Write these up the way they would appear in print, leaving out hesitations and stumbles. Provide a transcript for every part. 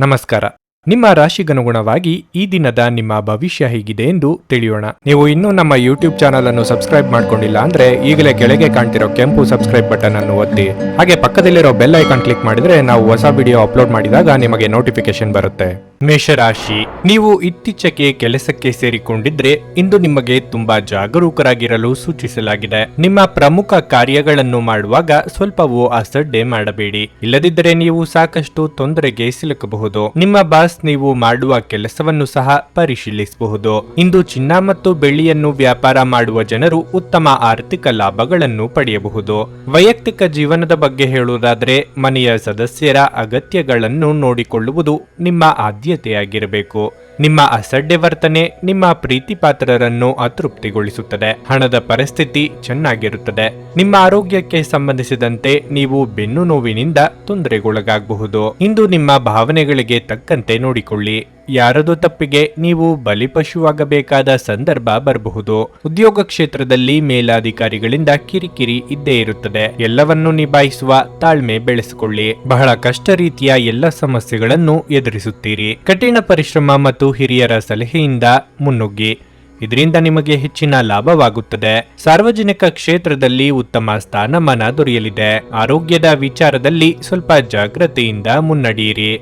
ನಮಸ್ಕಾರ. ನಿಮ್ಮ ರಾಶಿಗನುಗುಣವಾಗಿ ಈ ದಿನದ ನಿಮ್ಮ ಭವಿಷ್ಯ ಹೇಗಿದೆ ಎಂದು ತಿಳಿಯೋಣ. ನೀವು ಇನ್ನೂ ನಮ್ಮ ಯೂಟ್ಯೂಬ್ ಚಾನಲ್ ಅನ್ನು ಸಬ್ಸ್ಕ್ರೈಬ್ ಮಾಡ್ಕೊಂಡಿಲ್ಲ ಅಂದ್ರೆ ಈಗಲೇ ಕೆಳಗೆ ಕಾಣ್ತಿರೋ ಕೆಂಪು ಸಬ್ಸ್ಕ್ರೈಬ್ ಬಟನ್ ಅನ್ನು ಒತ್ತಿ, ಹಾಗೆ ಪಕ್ಕದಲ್ಲಿರೋ ಬೆಲ್ ಐಕಾನ್ ಕ್ಲಿಕ್ ಮಾಡಿದ್ರೆ ನಾವು ಹೊಸ ವಿಡಿಯೋ ಅಪ್ಲೋಡ್ ಮಾಡಿದಾಗ ನಿಮಗೆ ನೋಟಿಫಿಕೇಶನ್ ಬರುತ್ತೆ. ಮೇಷರಾಶಿ, ನೀವು ಇತ್ತೀಚೆಗೆ ಕೆಲಸಕ್ಕೆ ಸೇರಿಕೊಂಡಿದ್ರೆ ಇಂದು ನಿಮಗೆ ತುಂಬಾ ಜಾಗರೂಕರಾಗಿರಲು ಸೂಚಿಸಲಾಗಿದೆ. ನಿಮ್ಮ ಪ್ರಮುಖ ಕಾರ್ಯಗಳನ್ನು ಮಾಡುವಾಗ ಸ್ವಲ್ಪವೂ ಅಸಡ್ಡೆ ಮಾಡಬೇಡಿ, ಇಲ್ಲದಿದ್ದರೆ ನೀವು ಸಾಕಷ್ಟು ತೊಂದರೆಗೆ ಸಿಲುಕಬಹುದು. ನಿಮ್ಮ ಬಾಸ್ ನೀವು ಮಾಡುವ ಕೆಲಸವನ್ನು ಸಹ ಪರಿಶೀಲಿಸಬಹುದು. ಇಂದು ಚಿನ್ನ ಮತ್ತು ಬೆಳ್ಳಿಯನ್ನು ವ್ಯಾಪಾರ ಮಾಡುವ ಜನರು ಉತ್ತಮ ಆರ್ಥಿಕ ಲಾಭಗಳನ್ನು ಪಡೆಯಬಹುದು. ವೈಯಕ್ತಿಕ ಜೀವನದ ಬಗ್ಗೆ ಹೇಳುವುದಾದರೆ ಮನೆಯ ಸದಸ್ಯರ ಅಗತ್ಯಗಳನ್ನು ನೋಡಿಕೊಳ್ಳುವುದು ನಿಮ್ಮ ಆದ್ಯತೆಯಾಗಿರಬೇಕು. ನಿಮ್ಮ ಅಸಡ್ಡೆ ವರ್ತನೆ ನಿಮ್ಮ ಪ್ರೀತಿ ಪಾತ್ರರನ್ನು ಅತೃಪ್ತಿಗೊಳಿಸುತ್ತದೆ. ಹಣದ ಪರಿಸ್ಥಿತಿ ಚೆನ್ನಾಗಿರುತ್ತದೆ. ನಿಮ್ಮ ಆರೋಗ್ಯಕ್ಕೆ ಸಂಬಂಧಿಸಿದಂತೆ ನೀವು ಬೆನ್ನು ನೋವಿನಿಂದ ತೊಂದರೆಗೊಳಗಾಗಬಹುದು. ಇಂದು ನಿಮ್ಮ ಭಾವನೆಗಳಿಗೆ ತಕ್ಕಂತೆ ನೋಡಿಕೊಳ್ಳಿ. ಯಾರದೋ ತಪ್ಪಿಗೆ ನೀವು ಬಲಿಪಶುವಾಗಬೇಕಾದ ಸಂದರ್ಭ ಬರಬಹುದು. ಉದ್ಯೋಗ ಕ್ಷೇತ್ರದಲ್ಲಿ ಮೇಲಾಧಿಕಾರಿಗಳಿಂದ ಕಿರಿಕಿರಿ ಇದ್ದೇ ಇರುತ್ತದೆ. ಎಲ್ಲವನ್ನೂ ನಿಭಾಯಿಸುವ ತಾಳ್ಮೆ ಬೆಳೆಸಿಕೊಳ್ಳಿ. ಬಹಳ ಕಷ್ಟ ರೀತಿಯ ಎಲ್ಲ ಸಮಸ್ಯೆಗಳನ್ನು ಎದುರಿಸುತ್ತೀರಿ. ಕಠಿಣ ಪರಿಶ್ರಮ ಮತ್ತು ಹಿರಿಯರ ಸಲಹೆಯಿಂದ ಮುನ್ನುಗ್ಗಿ, ಇದರಿಂದ ನಿಮಗೆ ಹೆಚ್ಚಿನ ಲಾಭವಾಗುತ್ತದೆ. ಸಾರ್ವಜನಿಕ ಕ್ಷೇತ್ರದಲ್ಲಿ ಉತ್ತಮ ಸ್ಥಾನಮಾನ ದೊರೆಯಲಿದೆ. ಆರೋಗ್ಯದ ವಿಚಾರದಲ್ಲಿ ಸ್ವಲ್ಪ ಜಾಗೃತಿಯಿಂದ ಮುನ್ನಡೆಯಿರಿ.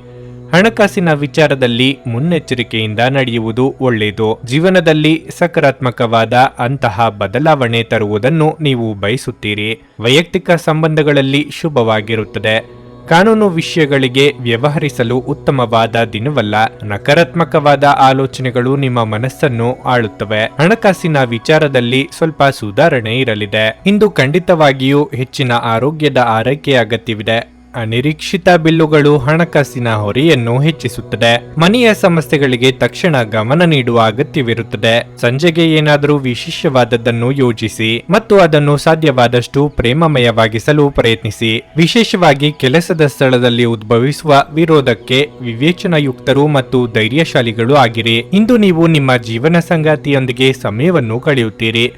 ಹಣಕಾಸಿನ ವಿಚಾರದಲ್ಲಿ ಮುನ್ನೆಚ್ಚರಿಕೆಯಿಂದ ನಡೆಯುವುದು ಒಳ್ಳೆಯದು. ಜೀವನದಲ್ಲಿ ಸಕಾರಾತ್ಮಕವಾದ ಅಂತಹ ಬದಲಾವಣೆ ತರುವುದನ್ನು ನೀವು ಬಯಸುತ್ತೀರಿ. ವೈಯಕ್ತಿಕ ಸಂಬಂಧಗಳಲ್ಲಿ ಶುಭವಾಗಿರುತ್ತದೆ. ಕಾನೂನು ವಿಷಯಗಳಿಗೆ ವ್ಯವಹರಿಸಲು ಉತ್ತಮವಾದ ದಿನವಲ್ಲ. ನಕಾರಾತ್ಮಕವಾದ ಆಲೋಚನೆಗಳು ನಿಮ್ಮ ಮನಸ್ಸನ್ನು ಆಳುತ್ತವೆ. ಹಣಕಾಸಿನ ವಿಚಾರದಲ್ಲಿ ಸ್ವಲ್ಪ ಸುಧಾರಣೆ ಇರಲಿದೆ. ಇಂದು ಖಂಡಿತವಾಗಿಯೂ ಹೆಚ್ಚಿನ ಆರೋಗ್ಯದ ಆರೈಕೆ ಅಗತ್ಯವಿದೆ. ಅನಿರೀಕ್ಷಿತ ಬಿಲ್ಲುಗಳು ಹಣಕಾಸಿನ ಹೊರೆಯನ್ನು ಹೆಚ್ಚಿಸುತ್ತದೆ. ಮನೆಯ ಸಮಸ್ಯೆಗಳಿಗೆ ತಕ್ಷಣ ಗಮನ ನೀಡುವ ಅಗತ್ಯವಿರುತ್ತದೆ. ಸಂಜೆಗೆ ಏನಾದರೂ ವಿಶೇಷವಾದದ್ದನ್ನು ಯೋಜಿಸಿ ಮತ್ತು ಅದನ್ನು ಸಾಧ್ಯವಾದಷ್ಟು ಪ್ರೇಮಮಯವಾಗಿಸಲು ಪ್ರಯತ್ನಿಸಿ. ವಿಶೇಷವಾಗಿ ಕೆಲಸದ ಸ್ಥಳದಲ್ಲಿ ಉದ್ಭವಿಸುವ ವಿರೋಧಕ್ಕೆ ವಿವೇಚನಾಯುಕ್ತರು ಮತ್ತು ಧೈರ್ಯಶಾಲಿಗಳು ಆಗಿರಿ. ಇಂದು ನೀವು ನಿಮ್ಮ ಜೀವನ ಸಂಗಾತಿಯೊಂದಿಗೆ ಸಮಯವನ್ನು ಕಳೆಯುತ್ತೀರಿ,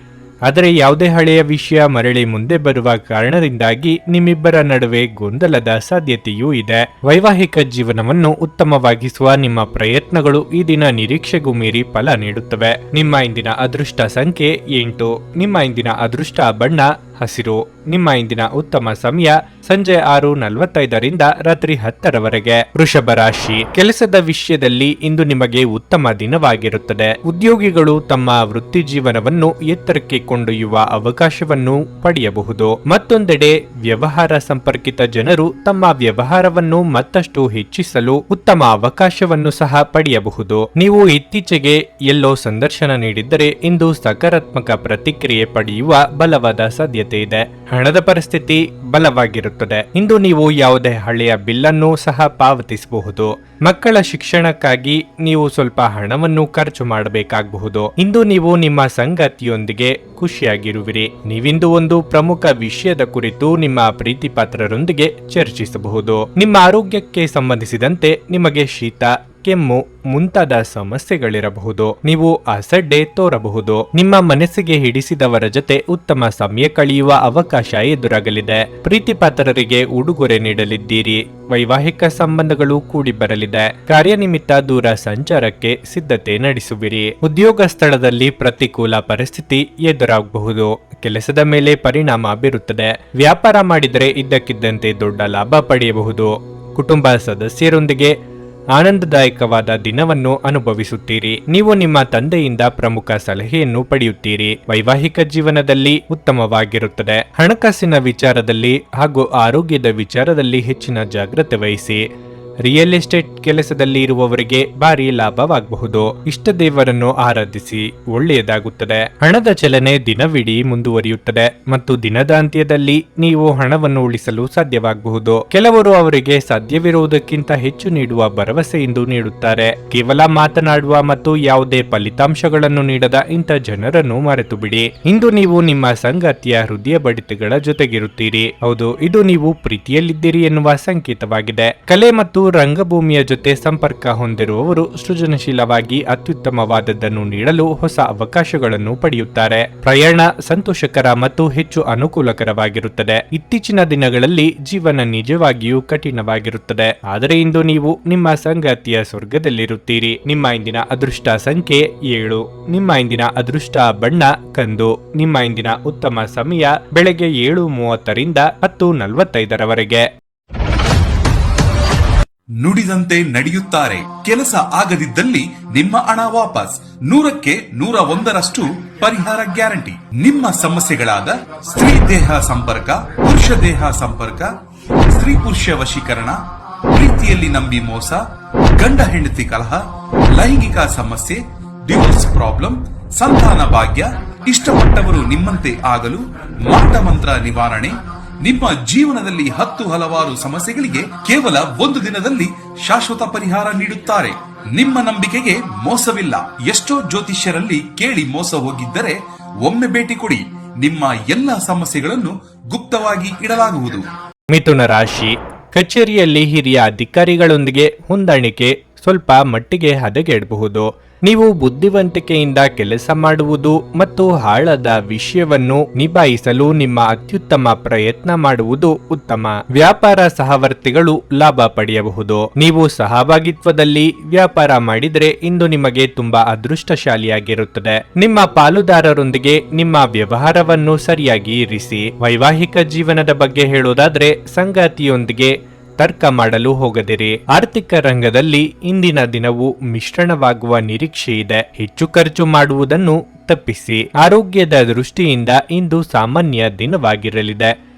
ಆದರೆ ಯಾವುದೇ ಹಳೆಯ ವಿಷಯ ಮರಳಿ ಮುಂದೆ ಬರುವ ಕಾರಣದಿಂದಾಗಿ ನಿಮ್ಮಿಬ್ಬರ ನಡುವೆ ಗೊಂದಲದ ಸಾಧ್ಯತೆಯೂ ಇದೆ. ವೈವಾಹಿಕ ಜೀವನವನ್ನು ಉತ್ತಮವಾಗಿಸುವ ನಿಮ್ಮ ಪ್ರಯತ್ನಗಳು ಈ ದಿನ ನಿರೀಕ್ಷೆಗೂ ಮೀರಿ ಫಲ ನೀಡುತ್ತವೆ. ನಿಮ್ಮ ಇಂದಿನ ಅದೃಷ್ಟ ಸಂಖ್ಯೆ 8. ನಿಮ್ಮ ಇಂದಿನ ಅದೃಷ್ಟ ಬಣ್ಣ ಹಸಿರು. ನಿಮ್ಮ ಇಂದಿನ ಉತ್ತಮ ಸಮಯ ಸಂಜೆ 6:45ರಿಂದ ರಾತ್ರಿ 10ರವರೆಗೆ. ವೃಷಭ ರಾಶಿ, ಕೆಲಸದ ವಿಷಯದಲ್ಲಿ ಇಂದು ನಿಮಗೆ ಉತ್ತಮ ದಿನವಾಗಿರುತ್ತದೆ. ಉದ್ಯೋಗಿಗಳು ತಮ್ಮ ವೃತ್ತಿ ಜೀವನವನ್ನು ಎತ್ತರಕ್ಕೆ ಕೊಂಡೊಯ್ಯುವ ಅವಕಾಶವನ್ನು ಪಡೆಯಬಹುದು. ಮತ್ತೊಂದೆಡೆ ವ್ಯವಹಾರ ಸಂಪರ್ಕಿತ ಜನರು ತಮ್ಮ ವ್ಯವಹಾರವನ್ನು ಮತ್ತಷ್ಟು ಹೆಚ್ಚಿಸಲು ಉತ್ತಮ ಅವಕಾಶವನ್ನು ಸಹ ಪಡೆಯಬಹುದು. ನೀವು ಇತ್ತೀಚೆಗೆ ಎಲ್ಲೋ ಸಂದರ್ಶನ ನೀಡಿದ್ದರೆ ಇಂದು ಸಕಾರಾತ್ಮಕ ಪ್ರತಿಕ್ರಿಯೆ ಪಡೆಯುವ ಬಲವಾದ ಸಾಧ್ಯತೆ ಇದೆ. ಹಣದ ಪರಿಸ್ಥಿತಿ ಬಲವಾಗಿರುತ್ತದೆ. ಇಂದು ನೀವು ಯಾವುದೇ ಹಳೆಯ ಬಿಲ್ಲನ್ನು ಸಹ ಪಾವತಿಸಬಹುದು. ಮಕ್ಕಳ ಶಿಕ್ಷಣಕ್ಕಾಗಿ ನೀವು ಸ್ವಲ್ಪ ಹಣವನ್ನು ಖರ್ಚು ಮಾಡಬೇಕಾಗಬಹುದು. ಇಂದು ನೀವು ನಿಮ್ಮ ಸಂಗಾತಿಯೊಂದಿಗೆ ಖುಷಿಯಾಗಿರುವಿರಿ. ನೀವಿಂದು ಒಂದು ಪ್ರಮುಖ ವಿಷಯದ ಕುರಿತು ನಿಮ್ಮ ಪ್ರೀತಿ ಪಾತ್ರರೊಂದಿಗೆ ಚರ್ಚಿಸಬಹುದು. ನಿಮ್ಮ ಆರೋಗ್ಯಕ್ಕೆ ಸಂಬಂಧಿಸಿದಂತೆ ನಿಮಗೆ ಶೀತ, ಕೆಮ್ಮು ಮುಂತಾದ ಸಮಸ್ಯೆಗಳಿರಬಹುದು. ನೀವು ಅಸಡ್ಡೆ ತೋರಬಹುದು. ನಿಮ್ಮ ಮನಸ್ಸಿಗೆ ಹಿಡಿಸಿದವರ ಜೊತೆ ಉತ್ತಮ ಸಮಯ ಕಳೆಯುವ ಅವಕಾಶ ಎದುರಾಗಲಿದೆ. ಪ್ರೀತಿ ಪಾತ್ರರಿಗೆ ಉಡುಗೊರೆ ನೀಡಲಿದ್ದೀರಿ. ವೈವಾಹಿಕ ಸಂಬಂಧಗಳು ಕೂಡಿ ಬರಲಿದೆ. ಕಾರ್ಯನಿಮಿತ್ತ ದೂರ ಸಂಚಾರಕ್ಕೆ ಸಿದ್ಧತೆ ನಡೆಸುವಿರಿ. ಉದ್ಯೋಗ ಸ್ಥಳದಲ್ಲಿ ಪ್ರತಿಕೂಲ ಪರಿಸ್ಥಿತಿ ಎದುರಾಗಬಹುದು. ಕೆಲಸದ ಮೇಲೆ ಪರಿಣಾಮ ಬೀರುತ್ತದೆ. ವ್ಯಾಪಾರ ಮಾಡಿದರೆ ಇದ್ದಕ್ಕಿದ್ದಂತೆ ದೊಡ್ಡ ಲಾಭ ಪಡೆಯಬಹುದು. ಕುಟುಂಬ ಸದಸ್ಯರೊಂದಿಗೆ ಆನಂದದಾಯಕವಾದ ದಿನವನ್ನು ಅನುಭವಿಸುತ್ತೀರಿ. ನೀವು ನಿಮ್ಮ ತಂದೆಯಿಂದ ಪ್ರಮುಖ ಸಲಹೆಯನ್ನು ಪಡೆಯುತ್ತೀರಿ. ವೈವಾಹಿಕ ಜೀವನದಲ್ಲಿ ಉತ್ತಮವಾಗಿರುತ್ತದೆ. ಹಣಕಾಸಿನ ವಿಚಾರದಲ್ಲಿ ಹಾಗೂ ಆರೋಗ್ಯದ ವಿಚಾರದಲ್ಲಿ ಹೆಚ್ಚಿನ ಜಾಗ್ರತೆ ವಹಿಸಿ. ರಿಯಲ್ ಎಸ್ಟೇಟ್ ಕೆಲಸದಲ್ಲಿ ಇರುವವರಿಗೆ ಭಾರಿ ಲಾಭವಾಗಬಹುದು. ಇಷ್ಟ ದೇವರನ್ನು ಆರಾಧಿಸಿ, ಒಳ್ಳೆಯದಾಗುತ್ತದೆ. ಹಣದ ಚಲನೆ ದಿನವಿಡೀ ಮುಂದುವರಿಯುತ್ತದೆ ಮತ್ತು ದಿನದ ಅಂತ್ಯದಲ್ಲಿ ನೀವು ಹಣವನ್ನು ಉಳಿಸಲು ಸಾಧ್ಯವಾಗಬಹುದು. ಕೆಲವರು ಅವರಿಗೆ ಸಾಧ್ಯವಿರುವುದಕ್ಕಿಂತ ಹೆಚ್ಚು ನೀಡುವ ಭರವಸೆಯಿಂದ ನೀಡುತ್ತಾರೆ. ಕೇವಲ ಮಾತನಾಡುವ ಮತ್ತು ಯಾವುದೇ ಫಲಿತಾಂಶಗಳನ್ನು ನೀಡದ ಇಂಥ ಜನರನ್ನು ಮರೆತು ಬಿಡಿ. ಇಂದು ನೀವು ನಿಮ್ಮ ಸಂಗಾತಿಯ ಹೃದಯ ಬಡಿತಗಳ ಜೊತೆಗಿರುತ್ತೀರಿ. ಹೌದು, ಇದು ನೀವು ಪ್ರೀತಿಯಲ್ಲಿದ್ದೀರಿ ಎನ್ನುವ ಸಂಕೇತವಾಗಿದೆ. ಕಲೆ ಮತ್ತು ರಂಗಭೂಮಿಯ ಜೊತೆ ಸಂಪರ್ಕ ಹೊಂದಿರುವವರು ಸೃಜನಶೀಲವಾಗಿ ಅತ್ಯುತ್ತಮವಾದದ್ದನ್ನು ನೀಡಲು ಹೊಸ ಅವಕಾಶಗಳನ್ನು ಪಡೆಯುತ್ತಾರೆ. ಪ್ರಯಾಣ ಸಂತೋಷಕರ ಮತ್ತು ಹೆಚ್ಚು ಅನುಕೂಲಕರವಾಗಿರುತ್ತದೆ. ಇತ್ತೀಚಿನ ದಿನಗಳಲ್ಲಿ ಜೀವನ ನಿಜವಾಗಿಯೂ ಕಠಿಣವಾಗಿರುತ್ತದೆ, ಆದರೆ ಇಂದು ನೀವು ನಿಮ್ಮ ಸಂಗಾತಿಯ ಸ್ವರ್ಗದಲ್ಲಿರುತ್ತೀರಿ. ನಿಮ್ಮ ಇಂದಿನ ಅದೃಷ್ಟ ಸಂಖ್ಯೆ 7. ನಿಮ್ಮ ಇಂದಿನ ಅದೃಷ್ಟ ಬಣ್ಣ ಕಂದು. ನಿಮ್ಮ ಇಂದಿನ ಉತ್ತಮ ಸಮಯ ಬೆಳಗ್ಗೆ 7:30 ರಿಂದ 10:45 ನುಡಿದಂತೆ ನಡೆಯುತ್ತಾರೆ. ಕೆಲಸ ಆಗದಿದ್ದಲ್ಲಿ ನಿಮ್ಮ ಹಣ ವಾಪಸ್. 100ಕ್ಕೆ 101ರಷ್ಟು ಪರಿಹಾರ ಗ್ಯಾರಂಟಿ. ನಿಮ್ಮ ಸಮಸ್ಯೆಗಳಾದ ಸ್ತ್ರೀ ದೇಹ ಸಂಪರ್ಕ, ಪುರುಷ ದೇಹ ಸಂಪರ್ಕ, ಸ್ತ್ರೀ ಪುರುಷ ವಶೀಕರಣ, ಪ್ರೀತಿಯಲ್ಲಿ ನಂಬಿ ಮೋಸ, ಗಂಡ ಹೆಂಡತಿ ಕಲಹ, ಲೈಂಗಿಕ ಸಮಸ್ಯೆ, ಡಿವೋರ್ಸ್ ಪ್ರಾಬ್ಲಮ್, ಸಂತಾನ ಭಾಗ್ಯ, ಇಷ್ಟಪಟ್ಟವರು ನಿಮ್ಮಂತೆ ಆಗಲು ಮಾಟ ಮಂತ್ರ ನಿವಾರಣೆ, ನಿಮ್ಮ ಜೀವನದಲ್ಲಿ ಹಲವಾರು ಸಮಸ್ಯೆಗಳಿಗೆ ಕೇವಲ 1 ದಿನದಲ್ಲಿ ಶಾಶ್ವತ ಪರಿಹಾರ ನೀಡುತ್ತಾರೆ. ನಿಮ್ಮ ನಂಬಿಕೆಗೆ ಮೋಸವಿಲ್ಲ. ಎಷ್ಟೋ ಜ್ಯೋತಿಷ್ಯರಲ್ಲಿ ಕೇಳಿ ಮೋಸ ಹೋಗಿದ್ದರೆ ಒಮ್ಮೆ ಭೇಟಿ ಕೊಡಿ. ನಿಮ್ಮ ಎಲ್ಲಾ ಸಮಸ್ಯೆಗಳನ್ನು ಗುಪ್ತವಾಗಿ ಇಡಲಾಗುವುದು. ಮಿಥುನ ರಾಶಿ. ಕಚೇರಿಯಲ್ಲಿ ಹಿರಿಯ ಅಧಿಕಾರಿಗಳೊಂದಿಗೆ ಹೊಂದಾಣಿಕೆ ಸ್ವಲ್ಪ ಮಟ್ಟಿಗೆ ಹದಗೆಡಬಹುದು. ನೀವು ಬುದ್ಧಿವಂತಿಕೆಯಿಂದ ಕೆಲಸ ಮಾಡುವುದು ಮತ್ತು ಆಳದ ವಿಷಯವನ್ನು ನಿಭಾಯಿಸಲು ನಿಮ್ಮ ಅತ್ಯುತ್ತಮ ಪ್ರಯತ್ನ ಮಾಡುವುದು ಉತ್ತಮ. ವ್ಯಾಪಾರ ಸಹವರ್ತಿಗಳು ಲಾಭ ಪಡೆಯಬಹುದು. ನೀವು ಸಹಭಾಗಿತ್ವದಲ್ಲಿ ವ್ಯಾಪಾರ ಮಾಡಿದರೆ ಇಂದು ನಿಮಗೆ ತುಂಬಾ ಅದೃಷ್ಟಶಾಲಿಯಾಗಿರುತ್ತದೆ. ನಿಮ್ಮ ಪಾಲುದಾರರೊಂದಿಗೆ ನಿಮ್ಮ ವ್ಯವಹಾರವನ್ನು ಸರಿಯಾಗಿ ಇರಿಸಿ. ವೈವಾಹಿಕ ಜೀವನದ ಬಗ್ಗೆ ಹೇಳೋದಾದ್ರೆ ಸಂಗಾತಿಯೊಂದಿಗೆ ತರ್ಕ ಮಾಡಲು ಹೋಗದಿರಿ. ಆರ್ಥಿಕ ರಂಗದಲ್ಲಿ ಇಂದಿನ ದಿನವು ಮಿಶ್ರಣವಾಗುವ ನಿರೀಕ್ಷೆ ಇದೆ. ಹೆಚ್ಚು ಖರ್ಚು ಮಾಡುವುದನ್ನು ತಪ್ಪಿಸಿ. ಆರೋಗ್ಯದ ದೃಷ್ಟಿಯಿಂದ ಇಂದು ಸಾಮಾನ್ಯ ದಿನವಾಗಿರಲಿದೆ.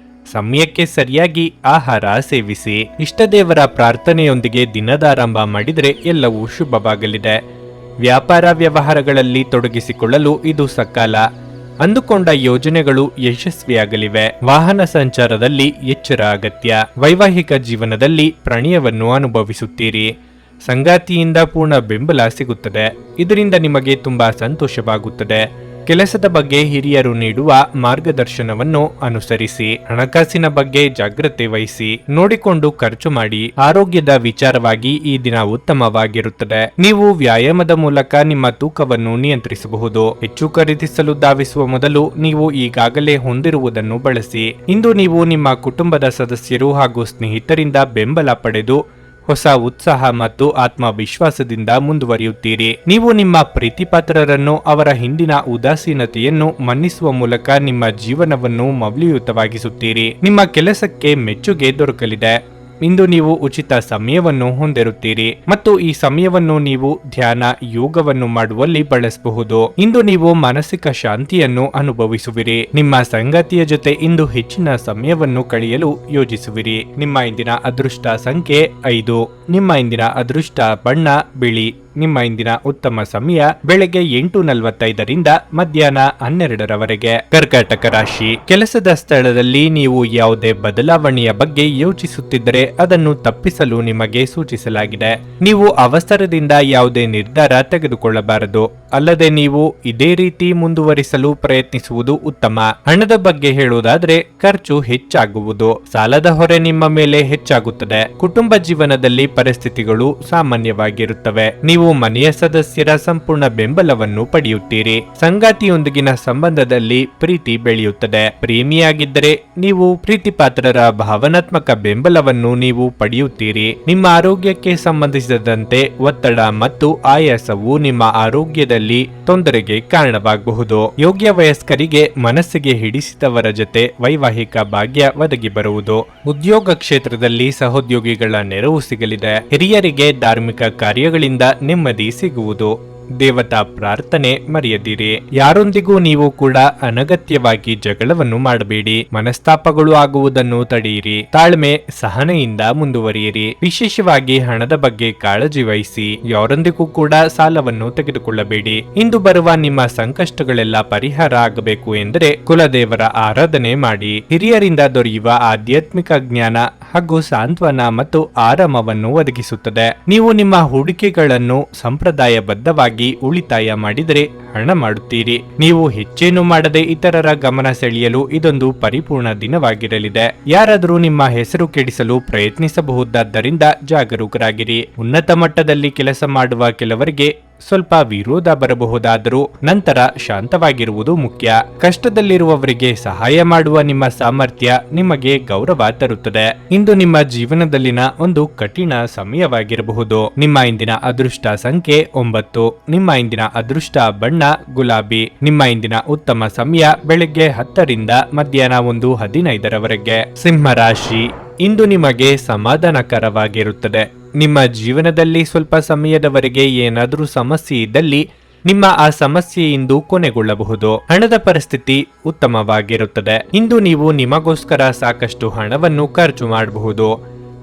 ಸಮಯಕ್ಕೆ ಸರಿಯಾಗಿ ಆಹಾರ ಸೇವಿಸಿ. ಇಷ್ಟದೇವರ ಪ್ರಾರ್ಥನೆಯೊಂದಿಗೆ ದಿನದಾರಂಭ ಮಾಡಿದರೆ ಎಲ್ಲವೂ ಶುಭವಾಗಲಿದೆ. ವ್ಯಾಪಾರ ವ್ಯವಹಾರಗಳಲ್ಲಿ ತೊಡಗಿಸಿಕೊಳ್ಳಲು ಇದು ಸಕಾಲ. ಅಂದುಕೊಂಡ ಯೋಜನೆಗಳು ಯಶಸ್ವಿಯಾಗಲಿವೆ. ವಾಹನ ಸಂಚಾರದಲ್ಲಿ ಎಚ್ಚರ ಅಗತ್ಯ. ವೈವಾಹಿಕ ಜೀವನದಲ್ಲಿ ಪ್ರಣಯವನ್ನು ಅನುಭವಿಸುತ್ತೀರಿ. ಸಂಗಾತಿಯಿಂದ ಪೂರ್ಣ ಬೆಂಬಲ ಸಿಗುತ್ತದೆ. ಇದರಿಂದ ನಿಮಗೆ ತುಂಬಾ ಸಂತೋಷವಾಗುತ್ತದೆ. ಕೆಲಸದ ಬಗ್ಗೆ ಹಿರಿಯರು ನೀಡುವ ಮಾರ್ಗದರ್ಶನವನ್ನು ಅನುಸರಿಸಿ. ಹಣಕಾಸಿನ ಬಗ್ಗೆ ಜಾಗ್ರತೆ ವಹಿಸಿ. ನೋಡಿಕೊಂಡು ಖರ್ಚು ಮಾಡಿ. ಆರೋಗ್ಯದ ವಿಚಾರವಾಗಿ ಈ ದಿನ ಉತ್ತಮವಾಗಿರುತ್ತದೆ. ನೀವು ವ್ಯಾಯಾಮದ ಮೂಲಕ ನಿಮ್ಮ ತೂಕವನ್ನು ನಿಯಂತ್ರಿಸಬಹುದು. ಹೆಚ್ಚು ಖರೀದಿಸಲು ಧಾವಿಸುವ ಮೊದಲು ನೀವು ಈಗಾಗಲೇ ಹೊಂದಿರುವುದನ್ನು ಬಳಸಿ. ಇಂದು ನೀವು ನಿಮ್ಮ ಕುಟುಂಬದ ಸದಸ್ಯರು ಹಾಗೂ ಸ್ನೇಹಿತರಿಂದ ಬೆಂಬಲ ಪಡೆದು ಹೊಸ ಉತ್ಸಾಹ ಮತ್ತು ಆತ್ಮವಿಶ್ವಾಸದಿಂದ ಮುಂದುವರಿಯುತ್ತೀರಿ. ನೀವು ನಿಮ್ಮ ಪ್ರೀತಿಪಾತ್ರರನ್ನು ಅವರ ಹಿಂದಿನ ಉದಾಸೀನತೆಯನ್ನು ಮನ್ನಿಸುವ ಮೂಲಕ ನಿಮ್ಮ ಜೀವನವನ್ನು ಮೌಲ್ಯಯುತವಾಗಿಸುತ್ತೀರಿ. ನಿಮ್ಮ ಕೆಲಸಕ್ಕೆ ಮೆಚ್ಚುಗೆ ದೊರಕಲಿದೆ. ಇಂದು ನೀವು ಉಚಿತ ಸಮಯವನ್ನು ಹೊಂದಿರುತ್ತೀರಿ ಮತ್ತು ಈ ಸಮಯವನ್ನು ನೀವು ಧ್ಯಾನ, ಯೋಗವನ್ನು ಮಾಡುವಲ್ಲಿ ಬಳಸಬಹುದು. ಇಂದು ನೀವು ಮಾನಸಿಕ ಶಾಂತಿಯನ್ನು ಅನುಭವಿಸುವಿರಿ. ನಿಮ್ಮ ಸಂಗಾತಿಯ ಜೊತೆ ಇಂದು ಹೆಚ್ಚಿನ ಸಮಯವನ್ನು ಕಳೆಯಲು ಯೋಜಿಸುವಿರಿ. ನಿಮ್ಮ ಇಂದಿನ ಅದೃಷ್ಟ ಸಂಖ್ಯೆ 5. ನಿಮ್ಮ ಇಂದಿನ ಅದೃಷ್ಟ ಬಣ್ಣ ಬಿಳಿ. ನಿಮ್ಮ ಇಂದಿನ ಉತ್ತಮ ಸಮಯ ಬೆಳಗ್ಗೆ 8:45 ರಿಂದ ಮಧ್ಯಾಹ್ನ 12 ಕರ್ಕಾಟಕ ರಾಶಿ. ಕೆಲಸದ ಸ್ಥಳದಲ್ಲಿ ನೀವು ಯಾವುದೇ ಬದಲಾವಣೆಯ ಬಗ್ಗೆ ಯೋಚಿಸುತ್ತಿದ್ದರೆ ಅದನ್ನು ತಪ್ಪಿಸಲು ನಿಮಗೆ ಸೂಚಿಸಲಾಗಿದೆ. ನೀವು ಅವಸರದಿಂದ ಯಾವುದೇ ನಿರ್ಧಾರ ತೆಗೆದುಕೊಳ್ಳಬಾರದು. ಅಲ್ಲದೆ ನೀವು ಇದೇ ರೀತಿ ಮುಂದುವರಿಸಲು ಪ್ರಯತ್ನಿಸುವುದು ಉತ್ತಮ. ಹಣದ ಬಗ್ಗೆ ಹೇಳುವುದಾದ್ರೆ ಖರ್ಚು ಹೆಚ್ಚಾಗುವುದು. ಸಾಲದ ಹೊರೆ ನಿಮ್ಮ ಮೇಲೆ ಹೆಚ್ಚಾಗುತ್ತದೆ. ಕುಟುಂಬ ಜೀವನದಲ್ಲಿ ಪರಿಸ್ಥಿತಿಗಳು ಸಾಮಾನ್ಯವಾಗಿರುತ್ತವೆ. ನೀವು ಮನೆಯ ಸದಸ್ಯರ ಸಂಪೂರ್ಣ ಬೆಂಬಲವನ್ನು ಪಡೆಯುತ್ತೀರಿ. ಸಂಗಾತಿಯೊಂದಿಗಿನ ಸಂಬಂಧದಲ್ಲಿ ಪ್ರೀತಿ ಬೆಳೆಯುತ್ತದೆ. ಪ್ರೇಮಿಯಾಗಿದ್ದರೆ ನೀವು ಪ್ರೀತಿಪಾತ್ರರ ಭಾವನಾತ್ಮಕ ಬೆಂಬಲವನ್ನು ನೀವು ಪಡೆಯುತ್ತೀರಿ. ನಿಮ್ಮ ಆರೋಗ್ಯಕ್ಕೆ ಸಂಬಂಧಿಸಿದಂತೆ ಒತ್ತಡ ಮತ್ತು ಆಯಾಸವು ನಿಮ್ಮ ಆರೋಗ್ಯದಲ್ಲಿ ತೊಂದರೆಗೆ ಕಾರಣವಾಗಬಹುದು. ಯೋಗ್ಯ ವಯಸ್ಕರಿಗೆ ಮನಸ್ಸಿಗೆ ಹಿಡಿಸಿದವರ ಜೊತೆ ವೈವಾಹಿಕ ಭಾಗ್ಯ ಒದಗಿ ಬರುವುದು. ಉದ್ಯೋಗ ಕ್ಷೇತ್ರದಲ್ಲಿ ಸಹೋದ್ಯೋಗಿಗಳ ನೆರವು ಸಿಗಲಿದೆ. ಹಿರಿಯರಿಗೆ ಧಾರ್ಮಿಕ ಕಾರ್ಯಗಳಿಂದ ನೆಮ್ಮದಿ ಸಿಗುವುದು. ದೇವತಾ ಪ್ರಾರ್ಥನೆ ಮರೆಯದಿರಿ. ಯಾರೊಂದಿಗೂ ನೀವು ಕೂಡ ಅನಗತ್ಯವಾಗಿ ಜಗಳವನ್ನು ಮಾಡಬೇಡಿ. ಮನಸ್ತಾಪಗಳು ಆಗುವುದನ್ನು ತಡೆಯಿರಿ. ತಾಳ್ಮೆ, ಸಹನೆಯಿಂದ ಮುಂದುವರಿಯಿರಿ. ವಿಶೇಷವಾಗಿ ಹಣದ ಬಗ್ಗೆ ಕಾಳಜಿ ವಹಿಸಿ. ಯಾರೊಂದಿಗೂ ಕೂಡ ಸಾಲವನ್ನು ತೆಗೆದುಕೊಳ್ಳಬೇಡಿ. ಇಂದು ಬರುವ ನಿಮ್ಮ ಸಂಕಷ್ಟಗಳೆಲ್ಲ ಪರಿಹಾರ ಆಗಬೇಕು ಎಂದರೆ ಕುಲದೇವರ ಆರಾಧನೆ ಮಾಡಿ. ಹಿರಿಯರಿಂದ ದೊರೆಯುವ ಆಧ್ಯಾತ್ಮಿಕ ಜ್ಞಾನ ಹಾಗೂ ಸಾಂತ್ವನ ಮತ್ತು ಆರಾಮವನ್ನು ಒದಗಿಸುತ್ತದೆ. ನೀವು ನಿಮ್ಮ ಹೂಡಿಕೆಗಳನ್ನು ಸಂಪ್ರದಾಯಬದ್ಧವಾಗಿ ಮಿತವಾಗಿ ಉಳಿತಾಯ ಮಾಡಿದರೆ ಹಣ ಮಾಡುತ್ತೀರಿ. ನೀವು ಹೆಚ್ಚೇನು ಮಾಡದೆ ಇತರರ ಗಮನ ಸೆಳೆಯಲು ಇದೊಂದು ಪರಿಪೂರ್ಣ ದಿನವಾಗಿರಲಿದೆ. ಯಾರಾದರೂ ನಿಮ್ಮ ಹೆಸರು ಕೆಡಿಸಲು ಪ್ರಯತ್ನಿಸಬಹುದಾದ್ದರಿಂದ ಜಾಗರೂಕರಾಗಿರಿ. ಉನ್ನತ ಮಟ್ಟದಲ್ಲಿ ಕೆಲಸ ಮಾಡುವ ಕೆಲವರಿಗೆ ಸ್ವಲ್ಪ ವಿರೋಧ ಬರಬಹುದಾದರೂ ನಂತರ ಶಾಂತವಾಗಿರುವುದು ಮುಖ್ಯ. ಕಷ್ಟದಲ್ಲಿರುವವರಿಗೆ ಸಹಾಯ ಮಾಡುವ ನಿಮ್ಮ ಸಾಮರ್ಥ್ಯ ನಿಮಗೆ ಗೌರವ ತರುತ್ತದೆ. ಇಂದು ನಿಮ್ಮ ಜೀವನದಲ್ಲಿನ ಒಂದು ಕಠಿಣ ಸಮಯವಾಗಿರಬಹುದು. ನಿಮ್ಮ ಇಂದಿನ ಅದೃಷ್ಟ ಸಂಖ್ಯೆ 9. ನಿಮ್ಮ ಇಂದಿನ ಅದೃಷ್ಟ ಬಣ್ಣ ಗುಲಾಬಿ. ನಿಮ್ಮ ಇಂದಿನ ಉತ್ತಮ ಸಮಯ ಬೆಳಗ್ಗೆ 10 ರಿಂದ ಮಧ್ಯಾಹ್ನ 1:15 ಸಿಂಹ ರಾಶಿ. ಇಂದು ನಿಮಗೆ ಸಮಾಧಾನಕರವಾಗಿರುತ್ತದೆ. ನಿಮ್ಮ ಜೀವನದಲ್ಲಿ ಸ್ವಲ್ಪ ಸಮಯದವರೆಗೆ ಏನಾದರೂ ಸಮಸ್ಯೆ ಇದ್ದಲ್ಲಿ ನಿಮ್ಮ ಆ ಸಮಸ್ಯೆ ಇಂದು ಕೊನೆಗೊಳ್ಳಬಹುದು. ಹಣದ ಪರಿಸ್ಥಿತಿ ಉತ್ತಮವಾಗಿರುತ್ತದೆ. ಇಂದು ನೀವು ನಿಮಗೋಸ್ಕರ ಸಾಕಷ್ಟು ಹಣವನ್ನು ಖರ್ಚು ಮಾಡಬಹುದು.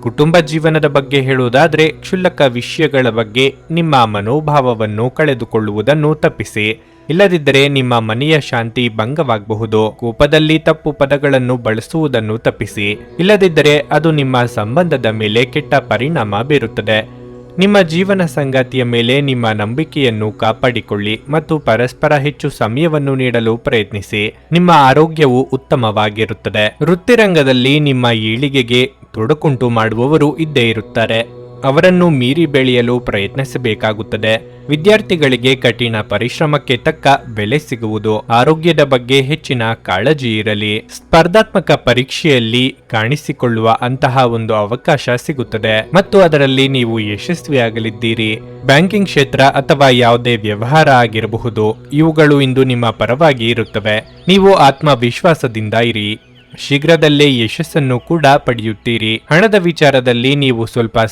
ಕುಟುಂಬ ಜೀವನದ ಬಗ್ಗೆ ಹೇಳುವುದಾದ್ರೆ ಕ್ಷುಲ್ಲಕ ವಿಷಯಗಳ ಬಗ್ಗೆ ನಿಮ್ಮ ಮನೋಭಾವವನ್ನು ಕಳೆದುಕೊಳ್ಳುವುದನ್ನು ತಪ್ಪಿಸಿ. ಇಲ್ಲದಿದ್ದರೆ ನಿಮ್ಮ ಮನೆಯ ಶಾಂತಿ ಭಂಗವಾಗಬಹುದು. ಕೋಪದಲ್ಲಿ ತಪ್ಪು ಪದಗಳನ್ನು ಬಳಸುವುದನ್ನು ತಪ್ಪಿಸಿ. ಇಲ್ಲದಿದ್ದರೆ ಅದು ನಿಮ್ಮ ಸಂಬಂಧದ ಮೇಲೆ ಕೆಟ್ಟ ಪರಿಣಾಮ ಬೀರುತ್ತದೆ. ನಿಮ್ಮ ಜೀವನ ಸಂಗಾತಿಯ ಮೇಲೆ ನಿಮ್ಮ ನಂಬಿಕೆಯನ್ನು ಕಾಪಾಡಿಕೊಳ್ಳಿ ಮತ್ತು ಪರಸ್ಪರ ಹೆಚ್ಚು ಸಮಯವನ್ನು ನೀಡಲು ಪ್ರಯತ್ನಿಸಿ. ನಿಮ್ಮ ಆರೋಗ್ಯವು ಉತ್ತಮವಾಗಿರುತ್ತದೆ. ವೃತ್ತಿರಂಗದಲ್ಲಿ ನಿಮ್ಮ ಏಳಿಗೆಗೆ ತೊಡಕುಂಟು ಮಾಡುವವರು ಇದ್ದೇ ಇರುತ್ತಾರೆ. ಅವರನ್ನು ಮೀರಿ ಬೆಳೆಯಲು ಪ್ರಯತ್ನಿಸಬೇಕಾಗುತ್ತದೆ. ವಿದ್ಯಾರ್ಥಿಗಳಿಗೆ ಕಠಿಣ ಪರಿಶ್ರಮಕ್ಕೆ ತಕ್ಕ ಬೆಲೆ ಸಿಗುವುದು. ಆರೋಗ್ಯದ ಬಗ್ಗೆ ಹೆಚ್ಚಿನ ಕಾಳಜಿ ಇರಲಿ. ಸ್ಪರ್ಧಾತ್ಮಕ ಪರೀಕ್ಷೆಯಲ್ಲಿ ಕಾಣಿಸಿಕೊಳ್ಳುವ ಅಂತಹ ಒಂದು ಅವಕಾಶ ಸಿಗುತ್ತದೆ ಮತ್ತು ಅದರಲ್ಲಿ ನೀವು ಯಶಸ್ವಿಯಾಗಲಿದ್ದೀರಿ. ಬ್ಯಾಂಕಿಂಗ್ ಕ್ಷೇತ್ರ ಅಥವಾ ಯಾವುದೇ ವ್ಯವಹಾರ ಆಗಿರಬಹುದು, ಇವುಗಳು ಇಂದು ನಿಮ್ಮ ಪರವಾಗಿ ಇರುತ್ತವೆ. ನೀವು ಆತ್ಮವಿಶ್ವಾಸದಿಂದ ಇರಿ. ಶೀಘ್ರದಲ್ಲೇ ಯಶಸ್ಸನ್ನು ಕೂಡ ಪಡೆಯುತ್ತೀರಿ. ಹಣದ ವಿಚಾರದಲ್ಲಿ ನೀವು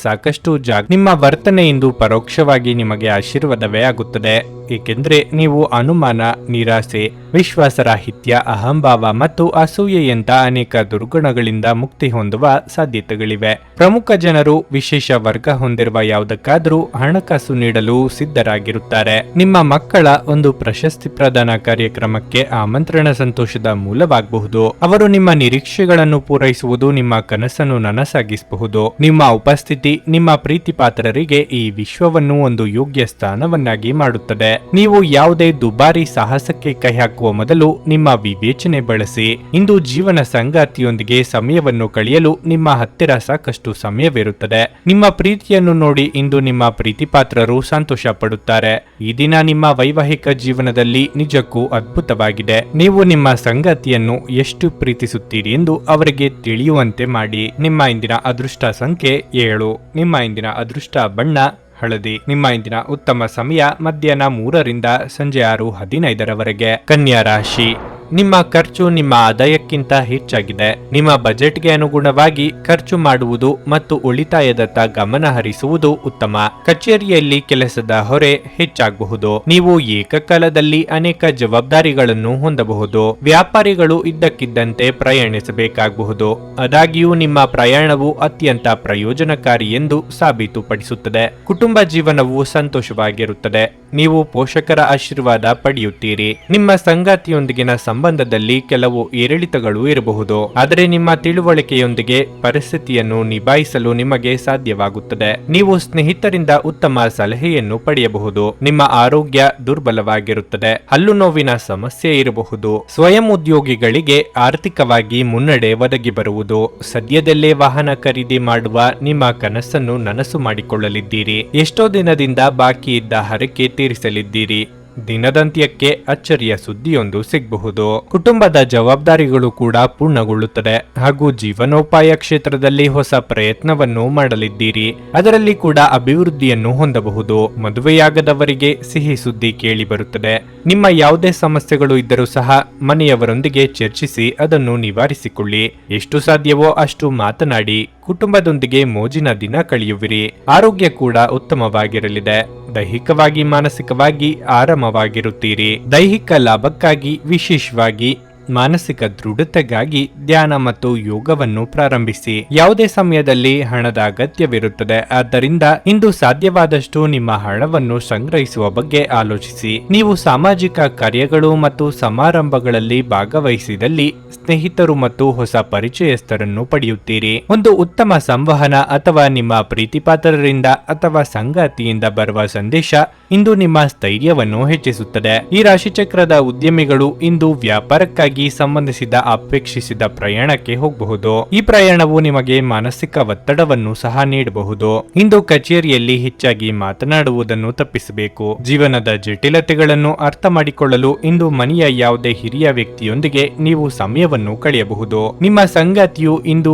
ಸಾಕಷ್ಟು ನಿಮ್ಮ ವರ್ತನೆ ಇಂದು ಪರೋಕ್ಷವಾಗಿ ನಿಮಗೆ ಆಶೀರ್ವಾದವೇ ಆಗುತ್ತದೆ. ಏಕೆಂದರೆ ನೀವು ಅನುಮಾನ, ನಿರಾಸೆ, ವಿಶ್ವಾಸರಾಹಿತ್ಯ, ಅಹಂಭಾವ ಮತ್ತು ಅಸೂಯೆಯಂತ ಅನೇಕ ದುರ್ಗುಣಗಳಿಂದ ಮುಕ್ತಿ ಹೊಂದುವ ಸಾಧ್ಯತೆಗಳಿವೆ. ಪ್ರಮುಖ ಜನರು ವಿಶೇಷ ವರ್ಗ ಹೊಂದಿರುವ ಯಾವುದಕ್ಕಾದರೂ ಹಣಕಾಸು ನೀಡಲು ಸಿದ್ಧರಾಗಿರುತ್ತಾರೆ. ನಿಮ್ಮ ಮಕ್ಕಳ ಒಂದು ಪ್ರಶಸ್ತಿ ಪ್ರದಾನ ಕಾರ್ಯಕ್ರಮಕ್ಕೆ ಆಮಂತ್ರಣ ಸಂತೋಷದ ಮೂಲವಾಗಬಹುದು. ಅವರು ನಿಮ್ಮ ನಿರೀಕ್ಷೆಗಳನ್ನು ಪೂರೈಸುವುದು ನಿಮ್ಮ ಕನಸನ್ನು ನನಸಾಗಿಸಬಹುದು. ನಿಮ್ಮ ಉಪಸ್ಥಿತಿ ನಿಮ್ಮ ಪ್ರೀತಿ ಪಾತ್ರರಿಗೆ ಈ ವಿಶ್ವವನ್ನು ಒಂದು ಯೋಗ್ಯ ಸ್ಥಾನವನ್ನಾಗಿ ಮಾಡುತ್ತದೆ. ನೀವು ಯಾವುದೇ ದುಬಾರಿ ಸಾಹಸಕ್ಕೆ ಕೈ ಹಾಕುವ ಮೊದಲು ನಿಮ್ಮ ವಿವೇಚನೆ ಬಳಸಿ. ಇಂದು ಜೀವನ ಸಂಗಾತಿಯೊಂದಿಗೆ ಸಮಯವನ್ನು ಕಳೆಯಲು ನಿಮ್ಮ ಹತ್ತಿರ ಸಾಕಷ್ಟು ಸಮಯವಿರುತ್ತದೆ. ನಿಮ್ಮ ಪ್ರೀತಿಯನ್ನು ನೋಡಿ ಇಂದು ನಿಮ್ಮ ಪ್ರೀತಿ ಪಾತ್ರರು ಸಂತೋಷ ಪಡುತ್ತಾರೆ. ಈ ದಿನ ನಿಮ್ಮ ವೈವಾಹಿಕ ಜೀವನದಲ್ಲಿ ನಿಜಕ್ಕೂ ಅದ್ಭುತವಾಗಿದೆ. ನೀವು ನಿಮ್ಮ ಸಂಗಾತಿಯನ್ನು ಎಷ್ಟು ಪ್ರೀತಿಸುತ್ತೀರಿ ಎಂದು ಅವರಿಗೆ ತಿಳಿಯುವಂತೆ ಮಾಡಿ. ನಿಮ್ಮ ಇಂದಿನ ಅದೃಷ್ಟ ಸಂಖ್ಯೆ 7. ನಿಮ್ಮ ಇಂದಿನ ಅದೃಷ್ಟ ಬಣ್ಣ ಹಳದಿ. ನಿಮ್ಮ ಇಂದಿನ ಉತ್ತಮ ಸಮಯ ಮಧ್ಯಾಹ್ನ 3 ರಿಂದ ಸಂಜೆ 6:15 ಕನ್ಯಾ ರಾಶಿ. ನಿಮ್ಮ ಖರ್ಚು ನಿಮ್ಮ ಆದಾಯಕ್ಕಿಂತ ಹೆಚ್ಚಾಗಿದೆ. ನಿಮ್ಮ ಬಜೆಟ್ಗೆ ಅನುಗುಣವಾಗಿ ಖರ್ಚು ಮಾಡುವುದು ಮತ್ತು ಉಳಿತಾಯದತ್ತ ಗಮನ ಹರಿಸುವುದು ಉತ್ತಮ. ಕಚೇರಿಯಲ್ಲಿ ಕೆಲಸದ ಹೊರೆ ಹೆಚ್ಚಾಗಬಹುದು. ನೀವು ಏಕಕಾಲದಲ್ಲಿ ಅನೇಕ ಜವಾಬ್ದಾರಿಗಳನ್ನು ಹೊಂದಬಹುದು. ವ್ಯಾಪಾರಿಗಳು ಇದ್ದಕ್ಕಿದ್ದಂತೆ ಪ್ರಯಾಣಿಸಬೇಕಾಗಬಹುದು. ಆದಾಗ್ಯೂ ನಿಮ್ಮ ಪ್ರಯಾಣವು ಅತ್ಯಂತ ಪ್ರಯೋಜನಕಾರಿ ಎಂದು ಸಾಬೀತುಪಡಿಸುತ್ತದೆ. ಕುಟುಂಬ ಜೀವನವು ಸಂತೋಷವಾಗಿರುತ್ತದೆ. ನೀವು ಪೋಷಕರ ಆಶೀರ್ವಾದ ಪಡೆಯುತ್ತೀರಿ. ನಿಮ್ಮ ಸಂಗಾತಿಯೊಂದಿಗಿನ ಸಂಬಂಧದಲ್ಲಿ ಕೆಲವು ಏರಿಳಿತಗಳು ಇರಬಹುದು, ಆದರೆ ನಿಮ್ಮ ತಿಳುವಳಿಕೆಯೊಂದಿಗೆ ಪರಿಸ್ಥಿತಿಯನ್ನು ನಿಭಾಯಿಸಲು ನಿಮಗೆ ಸಾಧ್ಯವಾಗುತ್ತದೆ. ನೀವು ಸ್ನೇಹಿತರಿಂದ ಉತ್ತಮ ಸಲಹೆಯನ್ನು ಪಡೆಯಬಹುದು. ನಿಮ್ಮ ಆರೋಗ್ಯ ದುರ್ಬಲವಾಗಿರುತ್ತದೆ. ಹಲ್ಲು ನೋವಿನ ಸಮಸ್ಯೆ ಇರಬಹುದು. ಸ್ವಯಂ ಉದ್ಯೋಗಿಗಳಿಗೆ ಆರ್ಥಿಕವಾಗಿ ಮುನ್ನಡೆ ಒದಗಿ ಬರುವುದು. ಸದ್ಯದಲ್ಲೇ ವಾಹನ ಖರೀದಿ ಮಾಡುವ ನಿಮ್ಮ ಕನಸನ್ನು ನನಸು ಮಾಡಿಕೊಳ್ಳಲಿದ್ದೀರಿ. ಎಷ್ಟೋ ದಿನದಿಂದ ಬಾಕಿ ಇದ್ದ ಹರಕೆ ತೀರಿಸಲಿದ್ದೀರಿ. ದಿನದಂತ್ಯಕ್ಕೆ ಅಚ್ಚರಿಯ ಸುದ್ದಿಯೊಂದು ಸಿಗಬಹುದು. ಕುಟುಂಬದ ಜವಾಬ್ದಾರಿಗಳು ಕೂಡ ಪೂರ್ಣಗೊಳ್ಳುತ್ತದೆ ಹಾಗೂ ಜೀವನೋಪಾಯ ಕ್ಷೇತ್ರದಲ್ಲಿ ಹೊಸ ಪ್ರಯತ್ನವನ್ನು ಮಾಡಲಿದ್ದೀರಿ. ಅದರಲ್ಲಿ ಕೂಡ ಅಭಿವೃದ್ಧಿಯನ್ನು ಹೊಂದಬಹುದು. ಮದುವೆಯಾಗದವರಿಗೆ ಸಿಹಿ ಸುದ್ದಿ ಕೇಳಿ ಬರುತ್ತದೆ. ನಿಮ್ಮ ಯಾವುದೇ ಸಮಸ್ಯೆಗಳು ಇದ್ದರೂ ಸಹ ಮನೆಯವರೊಂದಿಗೆ ಚರ್ಚಿಸಿ ಅದನ್ನು ನಿವಾರಿಸಿಕೊಳ್ಳಿ. ಎಷ್ಟು ಸಾಧ್ಯವೋ ಅಷ್ಟು ಮಾತನಾಡಿ ಕುಟುಂಬದೊಂದಿಗೆ ಮೋಜಿನ ದಿನ ಕಳೆಯುವಿರಿ. ಆರೋಗ್ಯ ಕೂಡ ಉತ್ತಮವಾಗಿರಲಿದೆ. ದೈಹಿಕವಾಗಿ ಮಾನಸಿಕವಾಗಿ ಆರಾಮವಾಗಿರುತ್ತೀರಿ. ದೈಹಿಕ ಲಾಭಕ್ಕಾಗಿ ವಿಶೇಷವಾಗಿ ಮಾನಸಿಕ ದೃಢತೆಗಾಗಿ ಧ್ಯಾನ ಮತ್ತು ಯೋಗವನ್ನು ಪ್ರಾರಂಭಿಸಿ. ಯಾವುದೇ ಸಮಯದಲ್ಲಿ ಹಣದ ಅಗತ್ಯವಿರುತ್ತದೆ, ಆದ್ದರಿಂದ ಇಂದು ಸಾಧ್ಯವಾದಷ್ಟು ನಿಮ್ಮ ಹಣವನ್ನು ಸಂಗ್ರಹಿಸುವ ಬಗ್ಗೆ ಆಲೋಚಿಸಿ. ನೀವು ಸಾಮಾಜಿಕ ಕಾರ್ಯಗಳು ಮತ್ತು ಸಮಾರಂಭಗಳಲ್ಲಿ ಭಾಗವಹಿಸಿದಲ್ಲಿ ಸ್ನೇಹಿತರು ಮತ್ತು ಹೊಸ ಪರಿಚಯಸ್ಥರನ್ನು ಪಡೆಯುತ್ತೀರಿ. ಒಂದು ಉತ್ತಮ ಸಂವಹನ ಅಥವಾ ನಿಮ್ಮ ಪ್ರೀತಿಪಾತ್ರರಿಂದ ಅಥವಾ ಸಂಗಾತಿಯಿಂದ ಬರುವ ಸಂದೇಶ ಇಂದು ನಿಮ್ಮ ಸ್ಥೈರ್ಯವನ್ನು ಹೆಚ್ಚಿಸುತ್ತದೆ. ಈ ರಾಶಿಚಕ್ರದ ಉದ್ಯಮಿಗಳು ಇಂದು ವ್ಯಾಪಾರಕ್ಕಾಗಿ ಸಂಬಂಧಿಸಿದ ಅಪೇಕ್ಷಿಸಿದ ಪ್ರಯಾಣಕ್ಕೆ ಹೋಗಬಹುದು. ಈ ಪ್ರಯಾಣವು ನಿಮಗೆ ಮಾನಸಿಕ ಒತ್ತಡವನ್ನು ಸಹ ನೀಡಬಹುದು. ಇಂದು ಕಚೇರಿಯಲ್ಲಿ ಹೆಚ್ಚಾಗಿ ಮಾತನಾಡುವುದನ್ನು ತಪ್ಪಿಸಬೇಕು. ಜೀವನದ ಜಟಿಲತೆಗಳನ್ನು ಅರ್ಥ ಮಾಡಿಕೊಳ್ಳಲು ಇಂದು ಮನೆಯ ಯಾವುದೇ ಹಿರಿಯ ವ್ಯಕ್ತಿಯೊಂದಿಗೆ ನೀವು ಸಮಯವನ್ನು ಕಳೆಯಬಹುದು. ನಿಮ್ಮ ಸಂಗಾತಿಯು ಇಂದು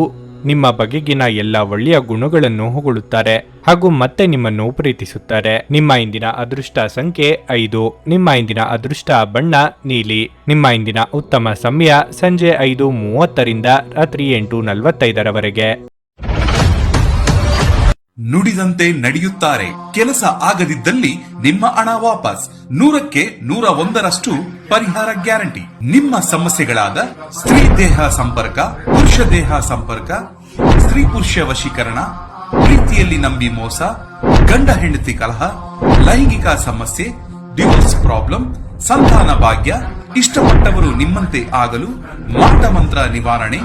ನಿಮ್ಮ ಬಗೆಗಿನ ಎಲ್ಲ ಒಳ್ಳೆಯ ಗುಣಗಳನ್ನು ಹೊಗಳುತ್ತಾರೆ ಹಾಗೂ ಮತ್ತೆ ನಿಮ್ಮನ್ನು ಪ್ರೀತಿಸುತ್ತಾರೆ. ನಿಮ್ಮ ಇಂದಿನ ಅದೃಷ್ಟ ಸಂಖ್ಯೆ 5. ನಿಮ್ಮ ಇಂದಿನ ಅದೃಷ್ಟ ಬಣ್ಣ ನೀಲಿ. ನಿಮ್ಮ ಇಂದಿನ ಉತ್ತಮ ಸಮಯ ಸಂಜೆ 5:30ರಿಂದ ರಾತ್ರಿ 8:45ರವರೆಗೆ. ನುಡಿದಂತೆ ನಡೆಯುತ್ತಾರೆ. ಕೆಲಸ ಆಗದಿದ್ದಲ್ಲಿ ನಿಮ್ಮ ಹಣ ವಾಪಸ್. 100ಕ್ಕೆ 101ರಷ್ಟು ಪರಿಹಾರ ಗ್ಯಾರಂಟಿ. ನಿಮ್ಮ ಸಮಸ್ಯೆಗಳಾದ ಸ್ತ್ರೀ ದೇಹ ಸಂಪರ್ಕ, ಪುರುಷ ದೇಹ ಸಂಪರ್ಕ, ಸ್ತ್ರೀ ಪುರುಷ ವಶೀಕರಣ, ಪ್ರೀತಿಯಲ್ಲಿ ನಂಬಿ ಮೋಸ, ಗಂಡ ಹೆಂಡತಿ ಕಲಹ, ಲೈಂಗಿಕ ಸಮಸ್ಯೆ, ಡಿವೋರ್ಸ್ ಪ್ರಾಬ್ಲಮ್, ಸಂತಾನ ಭಾಗ್ಯ, ಇಷ್ಟಪಟ್ಟವರು ನಿಮ್ಮಂತೆ ಆಗಲು ಮಾಟ ಮಂತ್ರ ನಿವಾರಣೆ,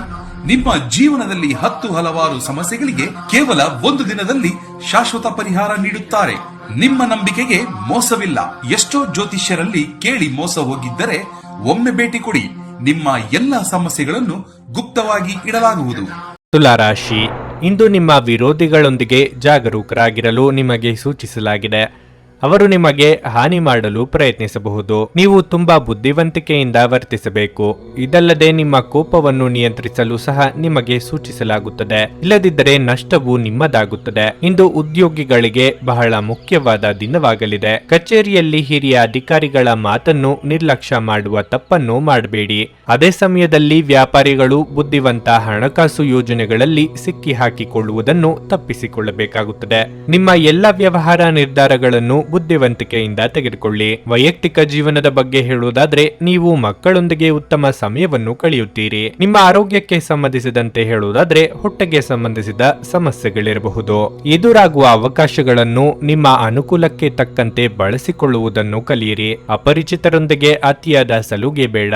ನಿಮ್ಮ ಜೀವನದಲ್ಲಿ 10 ಹಲವಾರು ಸಮಸ್ಯೆಗಳಿಗೆ ಕೇವಲ 1 ದಿನದಲ್ಲಿ ಶಾಶ್ವತ ಪರಿಹಾರ ನೀಡುತ್ತಾರೆ. ನಿಮ್ಮ ನಂಬಿಕೆಗೆ ಮೋಸವಿಲ್ಲ. ಎಷ್ಟೋ ಜ್ಯೋತಿಷ್ಯರಲ್ಲಿ ಕೇಳಿ ಮೋಸ ಹೋಗಿದ್ದರೆ ಒಮ್ಮೆ ಭೇಟಿ ಕೊಡಿ. ನಿಮ್ಮ ಎಲ್ಲ ಸಮಸ್ಯೆಗಳನ್ನು ಗುಪ್ತವಾಗಿ ಇಡಲಾಗುವುದು. ತುಲಾರಾಶಿ, ಇಂದು ನಿಮ್ಮ ವಿರೋಧಿಗಳೊಂದಿಗೆ ಜಾಗರೂಕರಾಗಿರಲು ನಿಮಗೆ ಸೂಚಿಸಲಾಗಿದೆ. ಅವರು ನಿಮಗೆ ಹಾನಿ ಮಾಡಲು ಪ್ರಯತ್ನಿಸಬಹುದು. ನೀವು ತುಂಬಾ ಬುದ್ಧಿವಂತಿಕೆಯಿಂದ ವರ್ತಿಸಬೇಕು. ಇದಲ್ಲದೆ ನಿಮ್ಮ ಕೋಪವನ್ನು ನಿಯಂತ್ರಿಸಲು ಸಹ ನಿಮಗೆ ಸೂಚಿಸಲಾಗುತ್ತದೆ. ಇಲ್ಲದಿದ್ದರೆ ನಷ್ಟವು ನಿಮ್ಮದಾಗುತ್ತದೆ. ಇಂದು ಉದ್ಯೋಗಿಗಳಿಗೆ ಬಹಳ ಮುಖ್ಯವಾದ ದಿನವಾಗಲಿದೆ. ಕಚೇರಿಯಲ್ಲಿ ಹಿರಿಯ ಅಧಿಕಾರಿಗಳ ಮಾತನ್ನು ನಿರ್ಲಕ್ಷ್ಯ ಮಾಡುವ ತಪ್ಪನ್ನು ಮಾಡಬೇಡಿ. ಅದೇ ಸಮಯದಲ್ಲಿ ವ್ಯಾಪಾರಿಗಳು ಬುದ್ಧಿವಂತ ಹಣಕಾಸು ಯೋಜನೆಗಳಲ್ಲಿ ಸಿಕ್ಕಿ ಹಾಕಿಕೊಳ್ಳುವುದನ್ನು ತಪ್ಪಿಸಿಕೊಳ್ಳಬೇಕಾಗುತ್ತದೆ. ನಿಮ್ಮ ಎಲ್ಲ ವ್ಯವಹಾರ ನಿರ್ಧಾರಗಳನ್ನು ಬುದ್ಧಿವಂತಿಕೆಯಿಂದ ತೆಗೆದುಕೊಳ್ಳಿ. ವೈಯಕ್ತಿಕ ಜೀವನದ ಬಗ್ಗೆ ಹೇಳುವುದಾದ್ರೆ ನೀವು ಮಕ್ಕಳೊಂದಿಗೆ ಉತ್ತಮ ಸಮಯವನ್ನು ಕಳೆಯುತ್ತೀರಿ. ನಿಮ್ಮ ಆರೋಗ್ಯಕ್ಕೆ ಸಂಬಂಧಿಸಿದಂತೆ ಹೇಳುವುದಾದ್ರೆ ಹೊಟ್ಟೆಗೆ ಸಂಬಂಧಿಸಿದ ಸಮಸ್ಯೆಗಳಿರಬಹುದು. ಎದುರಾಗುವ ಅವಕಾಶಗಳನ್ನು ನಿಮ್ಮ ಅನುಕೂಲಕ್ಕೆ ತಕ್ಕಂತೆ ಬಳಸಿಕೊಳ್ಳುವುದನ್ನು ಕಲಿಯಿರಿ. ಅಪರಿಚಿತರೊಂದಿಗೆ ಅತಿಯಾದ ಸಲುಗೆ ಬೇಡ.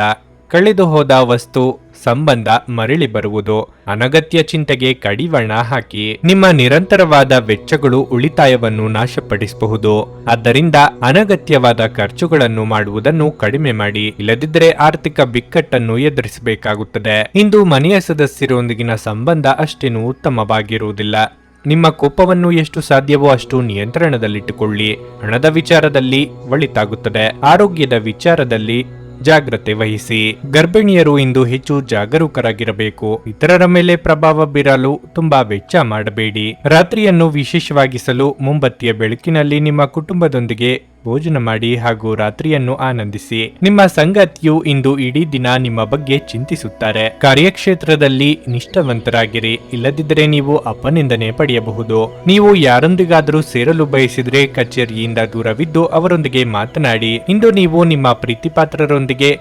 ಕಳೆದು ಹೋದ ವಸ್ತು ಸಂಬಂಧ ಮರಳಿ ಬರುವುದು. ಅನಗತ್ಯ ಚಿಂತೆಗೆ ಕಡಿವಾಣ ಹಾಕಿ. ನಿಮ್ಮ ನಿರಂತರವಾದ ವೆಚ್ಚಗಳು ಉಳಿತಾಯವನ್ನು ನಾಶಪಡಿಸಬಹುದು. ಆದ್ದರಿಂದ ಅನಗತ್ಯವಾದ ಖರ್ಚುಗಳನ್ನು ಮಾಡುವುದನ್ನು ಕಡಿಮೆ ಮಾಡಿ. ಇಲ್ಲದಿದ್ದರೆ ಆರ್ಥಿಕ ಬಿಕ್ಕಟ್ಟನ್ನು ಎದುರಿಸಬೇಕಾಗುತ್ತದೆ. ಇಂದು ಮನೆಯ ಸದಸ್ಯರೊಂದಿಗಿನ ಸಂಬಂಧ ಅಷ್ಟೇನು ಉತ್ತಮವಾಗಿರುವುದಿಲ್ಲ. ನಿಮ್ಮ ಕೋಪವನ್ನು ಎಷ್ಟು ಸಾಧ್ಯವೋ ಅಷ್ಟು ನಿಯಂತ್ರಣದಲ್ಲಿಟ್ಟುಕೊಳ್ಳಿ. ಹಣದ ವಿಚಾರದಲ್ಲಿ ಒಳಿತಾಗುತ್ತದೆ. ಆರೋಗ್ಯದ ವಿಚಾರದಲ್ಲಿ ಜಾಗ್ರತೆ ವಹಿಸಿ. ಗರ್ಭಿಣಿಯರು ಇಂದು ಹೆಚ್ಚು ಜಾಗರೂಕರಾಗಿರಬೇಕು. ಇತರರ ಮೇಲೆ ಪ್ರಭಾವ ಬೀರಲು ತುಂಬಾ ವೆಚ್ಚ ಮಾಡಬೇಡಿ. ರಾತ್ರಿಯನ್ನು ವಿಶೇಷವಾಗಿಸಲು ಮುಂಬತ್ತಿಯ ಬೆಳಕಿನಲ್ಲಿ ನಿಮ್ಮ ಕುಟುಂಬದೊಂದಿಗೆ ಭೋಜನ ಮಾಡಿ ಹಾಗೂ ರಾತ್ರಿಯನ್ನು ಆನಂದಿಸಿ. ನಿಮ್ಮ ಸಂಗಾತಿಯು ಇಂದು ಇಡೀ ದಿನ ನಿಮ್ಮ ಬಗ್ಗೆ ಚಿಂತಿಸುತ್ತಾರೆ. ಕಾರ್ಯಕ್ಷೇತ್ರದಲ್ಲಿ ನಿಷ್ಠಾವಂತರಾಗಿರಿ. ಇಲ್ಲದಿದ್ದರೆ ನೀವು ಅಪನಿಂದನೆ ಪಡೆಯಬಹುದು. ನೀವು ಯಾರೊಂದಿಗಾದರೂ ಸೇರಲು ಬಯಸಿದ್ರೆ ಕಚೇರಿಯಿಂದ ದೂರವಿದ್ದು ಅವರೊಂದಿಗೆ ಮಾತನಾಡಿ. ಇಂದು ನೀವು ನಿಮ್ಮ ಪ್ರೀತಿಪಾತ್ರರೊಂದಿಗೆ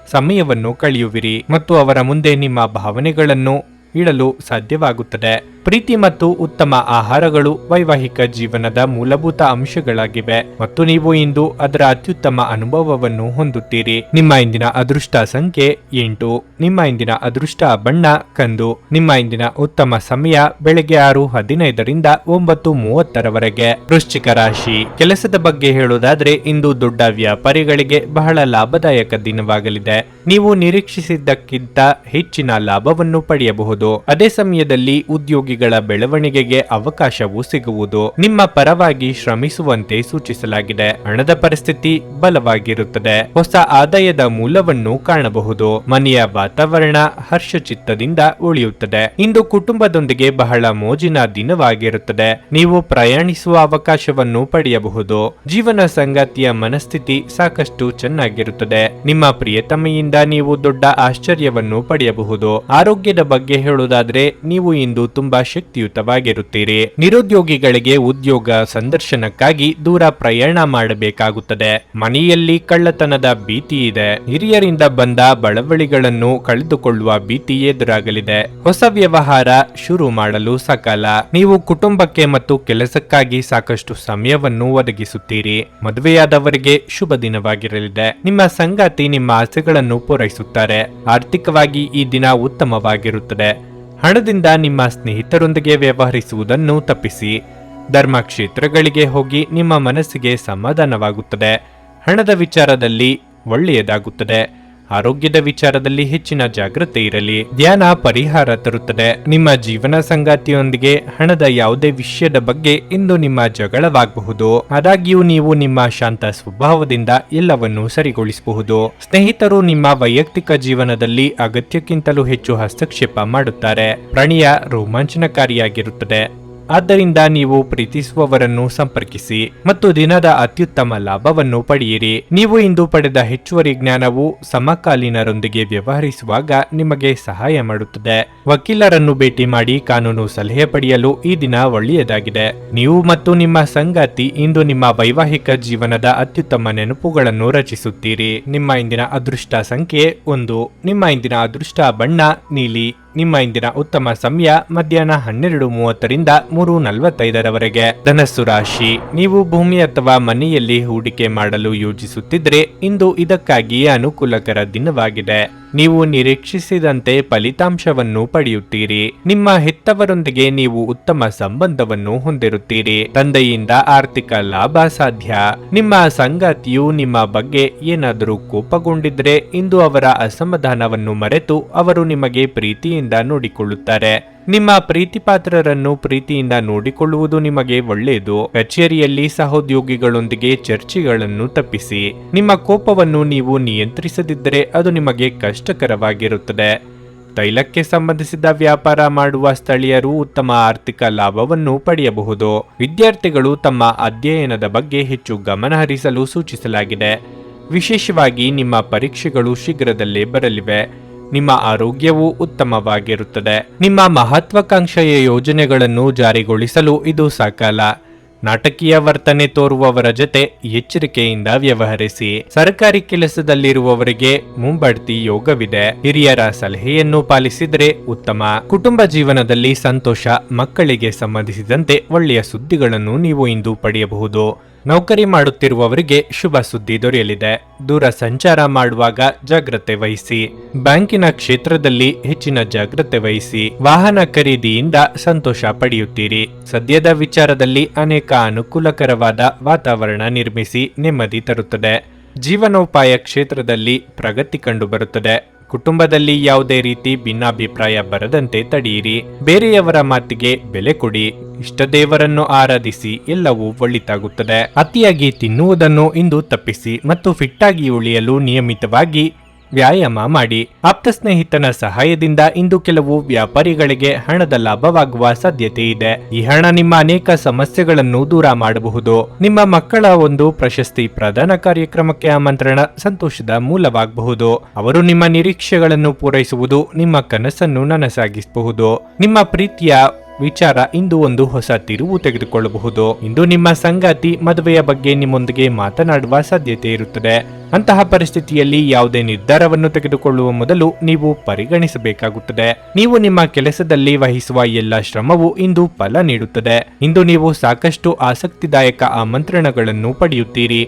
ಸಮಯವನ್ನು ಕಳೆಯುವಿರಿ ಮತ್ತು ಅವರ ಮುಂದೆ ನಿಮ್ಮ ಭಾವನೆಗಳನ್ನು ಇಡಲು ಸಾಧ್ಯವಾಗುತ್ತದೆ. ಪ್ರೀತಿ ಮತ್ತು ಉತ್ತಮ ಆಹಾರಗಳು ವೈವಾಹಿಕ ಜೀವನದ ಮೂಲಭೂತ ಅಂಶಗಳಾಗಿವೆ ಮತ್ತು ನೀವು ಇಂದು ಅದರ ಅತ್ಯುತ್ತಮ ಅನುಭವವನ್ನು ಹೊಂದುತ್ತೀರಿ. ನಿಮ್ಮ ಇಂದಿನ ಅದೃಷ್ಟ ಸಂಖ್ಯೆ 8. ನಿಮ್ಮ ಇಂದಿನ ಅದೃಷ್ಟ ಬಣ್ಣ ಕಂದು. ನಿಮ್ಮ ಇಂದಿನ ಉತ್ತಮ ಸಮಯ ಬೆಳಗ್ಗೆ 6:15ರಿಂದ 9:30ರವರೆಗೆ. ವೃಶ್ಚಿಕ ರಾಶಿ, ಕೆಲಸದ ಬಗ್ಗೆ ಹೇಳುವುದಾದ್ರೆ ಇಂದು ದೊಡ್ಡ ವ್ಯಾಪಾರಿಗಳಿಗೆ ಬಹಳ ಲಾಭದಾಯಕ ದಿನವಾಗಲಿದೆ. ನೀವು ನಿರೀಕ್ಷಿಸಿದ್ದಕ್ಕಿಂತ ಹೆಚ್ಚಿನ ಲಾಭವನ್ನು ಪಡೆಯಬಹುದು. ಅದೇ ಸಮಯದಲ್ಲಿ ಉದ್ಯೋಗಿಗಳ ಬೆಳವಣಿಗೆಗೆ ಅವಕಾಶವೂ ಸಿಗುವುದು. ನಿಮ್ಮ ಪರವಾಗಿ ಶ್ರಮಿಸುವಂತೆ ಸೂಚಿಸಲಾಗಿದೆ. ಹಣದ ಪರಿಸ್ಥಿತಿ ಬಲವಾಗಿರುತ್ತದೆ. ಹೊಸ ಆದಾಯದ ಮೂಲವನ್ನು ಕಾಣಬಹುದು. ಮನೆಯ ವಾತಾವರಣ ಹರ್ಷಚಿತ್ತದಿಂದ ಉಳಿಯುತ್ತದೆ. ಇಂದು ಕುಟುಂಬದೊಂದಿಗೆ ಬಹಳ ಮೋಜಿನ ದಿನವಾಗಿರುತ್ತದೆ. ನೀವು ಪ್ರಯಾಣಿಸುವ ಅವಕಾಶವನ್ನು ಪಡೆಯಬಹುದು. ಜೀವನ ಸಂಗಾತಿಯ ಮನಸ್ಥಿತಿ ಸಾಕಷ್ಟು ಚೆನ್ನಾಗಿರುತ್ತದೆ. ನಿಮ್ಮ ಪ್ರಿಯತಮೆಯಿಂದ ನೀವು ದೊಡ್ಡ ಆಶ್ಚರ್ಯವನ್ನು ಪಡೆಯಬಹುದು. ಆರೋಗ್ಯದ ಬಗ್ಗೆ ಹೇಳುವುದಾದ್ರೆ ನೀವು ಇಂದು ತುಂಬಾ ಶಕ್ತಿಯುತವಾಗಿರುತ್ತೀರಿ. ನಿರುದ್ಯೋಗಿಗಳಿಗೆ ಉದ್ಯೋಗ ಸಂದರ್ಶನಕ್ಕಾಗಿ ದೂರ ಪ್ರಯಾಣ ಮಾಡಬೇಕಾಗುತ್ತದೆ. ಮನೆಯಲ್ಲಿ ಕಳ್ಳತನದ ಭೀತಿ ಇದೆ. ಹಿರಿಯರಿಂದ ಬಂದ ಬಳವಳಿಗಳನ್ನು ಕಳೆದುಕೊಳ್ಳುವ ಭೀತಿ ಎದುರಾಗಲಿದೆ. ಹೊಸ ವ್ಯವಹಾರ ಶುರು ಮಾಡಲು ಸಕಾಲ. ನೀವು ಕುಟುಂಬಕ್ಕೆ ಮತ್ತು ಕೆಲಸಕ್ಕಾಗಿ ಸಾಕಷ್ಟು ಸಮಯವನ್ನು ಒದಗಿಸುತ್ತೀರಿ. ಮದುವೆಯಾದವರಿಗೆ ಶುಭ ದಿನವಾಗಿರಲಿದೆ. ನಿಮ್ಮ ಸಂಗಾತಿ ನಿಮ್ಮ ಆಸೆಗಳನ್ನು ಪೂರೈಸುತ್ತಾರೆ. ಆರ್ಥಿಕವಾಗಿ ಈ ದಿನ ಉತ್ತಮವಾಗಿರುತ್ತದೆ. ಹಣದಿಂದ ನಿಮ್ಮ ಸ್ನೇಹಿತರೊಂದಿಗೆ ವ್ಯವಹರಿಸುವುದನ್ನು ತಪ್ಪಿಸಿ. ಧರ್ಮಕ್ಷೇತ್ರಗಳಿಗೆ ಹೋಗಿ ನಿಮ್ಮ ಮನಸ್ಸಿಗೆ ಸಮಾಧಾನವಾಗುತ್ತದೆ. ಹಣದ ವಿಚಾರದಲ್ಲಿ ಒಳ್ಳೆಯದಾಗುತ್ತದೆ. ಆರೋಗ್ಯದ ವಿಚಾರದಲ್ಲಿ ಹೆಚ್ಚಿನ ಜಾಗೃತೆ ಇರಲಿ. ಧ್ಯಾನ ಪರಿಹಾರ ತರುತ್ತದೆ. ನಿಮ್ಮ ಜೀವನ ಸಂಗಾತಿಯೊಂದಿಗೆ ಹಣದ ಯಾವುದೇ ವಿಷಯದ ಬಗ್ಗೆ ಇಂದು ನಿಮ್ಮ ಜಗಳವಾಗಬಹುದು. ಆದಾಗ್ಯೂ ನೀವು ನಿಮ್ಮ ಶಾಂತ ಸ್ವಭಾವದಿಂದ ಎಲ್ಲವನ್ನೂ ಸರಿಗೊಳಿಸಬಹುದು. ಸ್ನೇಹಿತರು ನಿಮ್ಮ ವೈಯಕ್ತಿಕ ಜೀವನದಲ್ಲಿ ಅಗತ್ಯಕ್ಕಿಂತಲೂ ಹೆಚ್ಚು ಹಸ್ತಕ್ಷೇಪ ಮಾಡುತ್ತಾರೆ. ಪ್ರಣಯ ರೋಮಾಂಚನಕಾರಿಯಾಗಿರುತ್ತದೆ. ಆದ್ದರಿಂದ ನೀವು ಪ್ರೀತಿಸುವವರನ್ನು ಸಂಪರ್ಕಿಸಿ ಮತ್ತು ದಿನದ ಅತ್ಯುತ್ತಮ ಲಾಭವನ್ನು ಪಡೆಯಿರಿ. ನೀವು ಇಂದು ಪಡೆದ ಹೆಚ್ಚುವರಿ ಜ್ಞಾನವು ಸಮಕಾಲೀನರೊಂದಿಗೆ ವ್ಯವಹರಿಸುವಾಗ ನಿಮಗೆ ಸಹಾಯ ಮಾಡುತ್ತದೆ. ವಕೀಲರನ್ನು ಭೇಟಿ ಮಾಡಿ ಕಾನೂನು ಸಲಹೆ ಪಡೆಯಲು ಈ ದಿನ ಒಳ್ಳೆಯದಾಗಿದೆ. ನೀವು ಮತ್ತು ನಿಮ್ಮ ಸಂಗಾತಿ ಇಂದು ನಿಮ್ಮ ವೈವಾಹಿಕ ಜೀವನದ ಅತ್ಯುತ್ತಮ ನೆನಪುಗಳನ್ನು ರಚಿಸುತ್ತೀರಿ. ನಿಮ್ಮ ಇಂದಿನ ಅದೃಷ್ಟ ಸಂಖ್ಯೆ 1. ನಿಮ್ಮ ಇಂದಿನ ಅದೃಷ್ಟ ಬಣ್ಣ ನೀಲಿ. ನಿಮ್ಮ ಇಂದಿನ ಉತ್ತಮ ಸಮಯ ಮಧ್ಯಾಹ್ನ 12:30ರಿಂದ 3:45ರವರೆಗೆ. ಧನಸ್ಸು ರಾಶಿ. ನೀವು ಭೂಮಿ ಅಥವಾ ಮನೆಯಲ್ಲಿ ಹೂಡಿಕೆ ಮಾಡಲು ಯೋಜಿಸುತ್ತಿದ್ರೆ ಇಂದು ಇದಕ್ಕಾಗಿ ಅನುಕೂಲಕರ ದಿನವಾಗಿದೆ. ನೀವು ನಿರೀಕ್ಷಿಸಿದಂತೆ ಫಲಿತಾಂಶವನ್ನು ಪಡೆಯುತ್ತೀರಿ. ನಿಮ್ಮ ಹೆತ್ತವರೊಂದಿಗೆ ನೀವು ಉತ್ತಮ ಸಂಬಂಧವನ್ನು ಹೊಂದಿರುತ್ತೀರಿ. ತಂದೆಯಿಂದ ಆರ್ಥಿಕ ಲಾಭ ಸಾಧ್ಯ. ನಿಮ್ಮ ಸಂಗಾತಿಯು ನಿಮ್ಮ ಬಗ್ಗೆ ಏನಾದರೂ ಕೋಪಗೊಂಡಿದ್ರೆ ಇಂದು ಅವರ ಅಸಮಾಧಾನವನ್ನು ಮರೆತು ಅವರು ನಿಮಗೆ ಪ್ರೀತಿಯಿಂದ ನೋಡಿಕೊಳ್ಳುತ್ತಾರೆ. ನಿಮ್ಮ ಪ್ರೀತಿಪಾತ್ರರನ್ನು ಪ್ರೀತಿಯಿಂದ ನೋಡಿಕೊಳ್ಳುವುದು ನಿಮಗೆ ಒಳ್ಳೆಯದು. ಕಚೇರಿಯಲ್ಲಿ ಸಹೋದ್ಯೋಗಿಗಳೊಂದಿಗೆ ಚರ್ಚೆಗಳನ್ನು ತಪ್ಪಿಸಿ. ನಿಮ್ಮ ಕೋಪವನ್ನು ನೀವು ನಿಯಂತ್ರಿಸದಿದ್ದರೆ ಅದು ನಿಮಗೆ ಕಷ್ಟಕರವಾಗಿರುತ್ತದೆ. ತೈಲಕ್ಕೆ ಸಂಬಂಧಿಸಿದ ವ್ಯಾಪಾರ ಮಾಡುವ ಸ್ಥಳೀಯರು ಉತ್ತಮ ಆರ್ಥಿಕ ಲಾಭವನ್ನು ಪಡೆಯಬಹುದು. ವಿದ್ಯಾರ್ಥಿಗಳು ತಮ್ಮ ಅಧ್ಯಯನದ ಬಗ್ಗೆ ಹೆಚ್ಚು ಗಮನ ಹರಿಸಲು ಸೂಚಿಸಲಾಗಿದೆ. ವಿಶೇಷವಾಗಿ ನಿಮ್ಮ ಪರೀಕ್ಷೆಗಳು ಶೀಘ್ರದಲ್ಲೇ ಬರಲಿವೆ. ನಿಮ್ಮ ಆರೋಗ್ಯವು ಉತ್ತಮವಾಗಿರುತ್ತದೆ. ನಿಮ್ಮ ಮಹತ್ವಾಕಾಂಕ್ಷೆಯ ಯೋಜನೆಗಳನ್ನು ಜಾರಿಗೊಳಿಸಲು ಇದು ಸಕಾಲ. ನಾಟಕೀಯ ವರ್ತನೆ ತೋರುವವರ ಜೊತೆ ಎಚ್ಚರಿಕೆಯಿಂದ ವ್ಯವಹರಿಸಿ. ಸರ್ಕಾರಿ ಕೆಲಸದಲ್ಲಿರುವವರಿಗೆ ಮುಂಬಡ್ತಿ ಯೋಗವಿದೆ. ಹಿರಿಯರ ಸಲಹೆಯನ್ನು ಪಾಲಿಸಿದರೆ ಉತ್ತಮ. ಕುಟುಂಬ ಜೀವನದಲ್ಲಿ ಸಂತೋಷ. ಮಕ್ಕಳಿಗೆ ಸಂಬಂಧಿಸಿದಂತೆ ಒಳ್ಳೆಯ ಸುದ್ದಿಗಳನ್ನು ನೀವು ಇಂದು ಪಡೆಯಬಹುದು. ನೌಕರಿ ಮಾಡುತ್ತಿರುವವರಿಗೆ ಶುಭ ಸುದ್ದಿ ದೊರೆಯಲಿದೆ. ದೂರ ಸಂಚಾರ ಮಾಡುವಾಗ ಜಾಗ್ರತೆ ವಹಿಸಿ. ಬ್ಯಾಂಕಿನ ಕ್ಷೇತ್ರದಲ್ಲಿ ಹೆಚ್ಚಿನ ಜಾಗ್ರತೆ ವಹಿಸಿ. ವಾಹನ ಖರೀದಿಯಿಂದ ಸಂತೋಷ ಪಡೆಯುತ್ತೀರಿ. ಸದ್ಯದ ವಿಚಾರದಲ್ಲಿ ಅನೇಕ ಅನುಕೂಲಕರವಾದ ವಾತಾವರಣ ನಿರ್ಮಿಸಿ ನೆಮ್ಮದಿ ತರುತ್ತದೆ. ಜೀವನೋಪಾಯ ಕ್ಷೇತ್ರದಲ್ಲಿ ಪ್ರಗತಿ ಕಂಡುಬರುತ್ತದೆ. ಕುಟುಂಬದಲ್ಲಿ ಯಾವುದೇ ರೀತಿ ಭಿನ್ನಾಭಿಪ್ರಾಯ ಬರದಂತೆ ತಡೆಯಿರಿ. ಬೇರೆಯವರ ಮಾತಿಗೆ ಬೆಲೆ ಕೊಡಿ. ಇಷ್ಟ ದೇವರನ್ನು ಆರಾಧಿಸಿ. ಎಲ್ಲವೂ ಒಳಿತಾಗುತ್ತದೆ. ಅತಿಯಾಗಿ ತಿನ್ನುವುದನ್ನು ಇಂದು ತಪ್ಪಿಸಿ ಮತ್ತು ಫಿಟ್ ಆಗಿ ಉಳಿಯಲು ನಿಯಮಿತವಾಗಿ ವ್ಯಾಯಾಮ ಮಾಡಿ. ಆಪ್ತ ಸ್ನೇಹಿತನ ಸಹಾಯದಿಂದ ಇಂದು ಕೆಲವು ವ್ಯಾಪಾರಿಗಳಿಗೆ ಹಣದ ಲಾಭವಾಗುವ ಸಾಧ್ಯತೆ ಇದೆ. ಈ ಹಣ ನಿಮ್ಮ ಅನೇಕ ಸಮಸ್ಯೆಗಳನ್ನು ದೂರ ಮಾಡಬಹುದು. ನಿಮ್ಮ ಮಕ್ಕಳ ಒಂದು ಪ್ರಶಸ್ತಿ ಪ್ರದಾನ ಕಾರ್ಯಕ್ರಮಕ್ಕೆ ಆಮಂತ್ರಣ ಸಂತೋಷದ ಮೂಲವಾಗಬಹುದು. ಅವರು ನಿಮ್ಮ ನಿರೀಕ್ಷೆಗಳನ್ನು ಪೂರೈಸುವುದು ನಿಮ್ಮ ಕನಸನ್ನು ನನಸಾಗಿಸಬಹುದು. ನಿಮ್ಮ ಪ್ರೀತಿಯ ವಿಚಾರ ಇಂದು ಒಂದು ಹೊಸ ತಿರುವು ತೆಗೆದುಕೊಳ್ಳಬಹುದು. ಇಂದು ನಿಮ್ಮ ಸಂಗಾತಿ ಮದುವೆಯ ಬಗ್ಗೆ ನಿಮ್ಮೊಂದಿಗೆ ಮಾತನಾಡುವ ಸಾಧ್ಯತೆ ಇರುತ್ತದೆ. ಅಂತಹ ಪರಿಸ್ಥಿತಿಯಲ್ಲಿ ಯಾವುದೇ ನಿರ್ಧಾರವನ್ನು ತೆಗೆದುಕೊಳ್ಳುವ ಮೊದಲು ನೀವು ಪರಿಗಣಿಸಬೇಕಾಗುತ್ತದೆ. ನೀವು ನಿಮ್ಮ ಕೆಲಸದಲ್ಲಿ ವಹಿಸುವ ಎಲ್ಲ ಶ್ರಮವು ಇಂದು ಫಲ ನೀಡುತ್ತದೆ. ಇಂದು ನೀವು ಸಾಕಷ್ಟು ಆಸಕ್ತಿದಾಯಕ ಆಮಂತ್ರಣಗಳನ್ನು ಪಡೆಯುತ್ತೀರಿ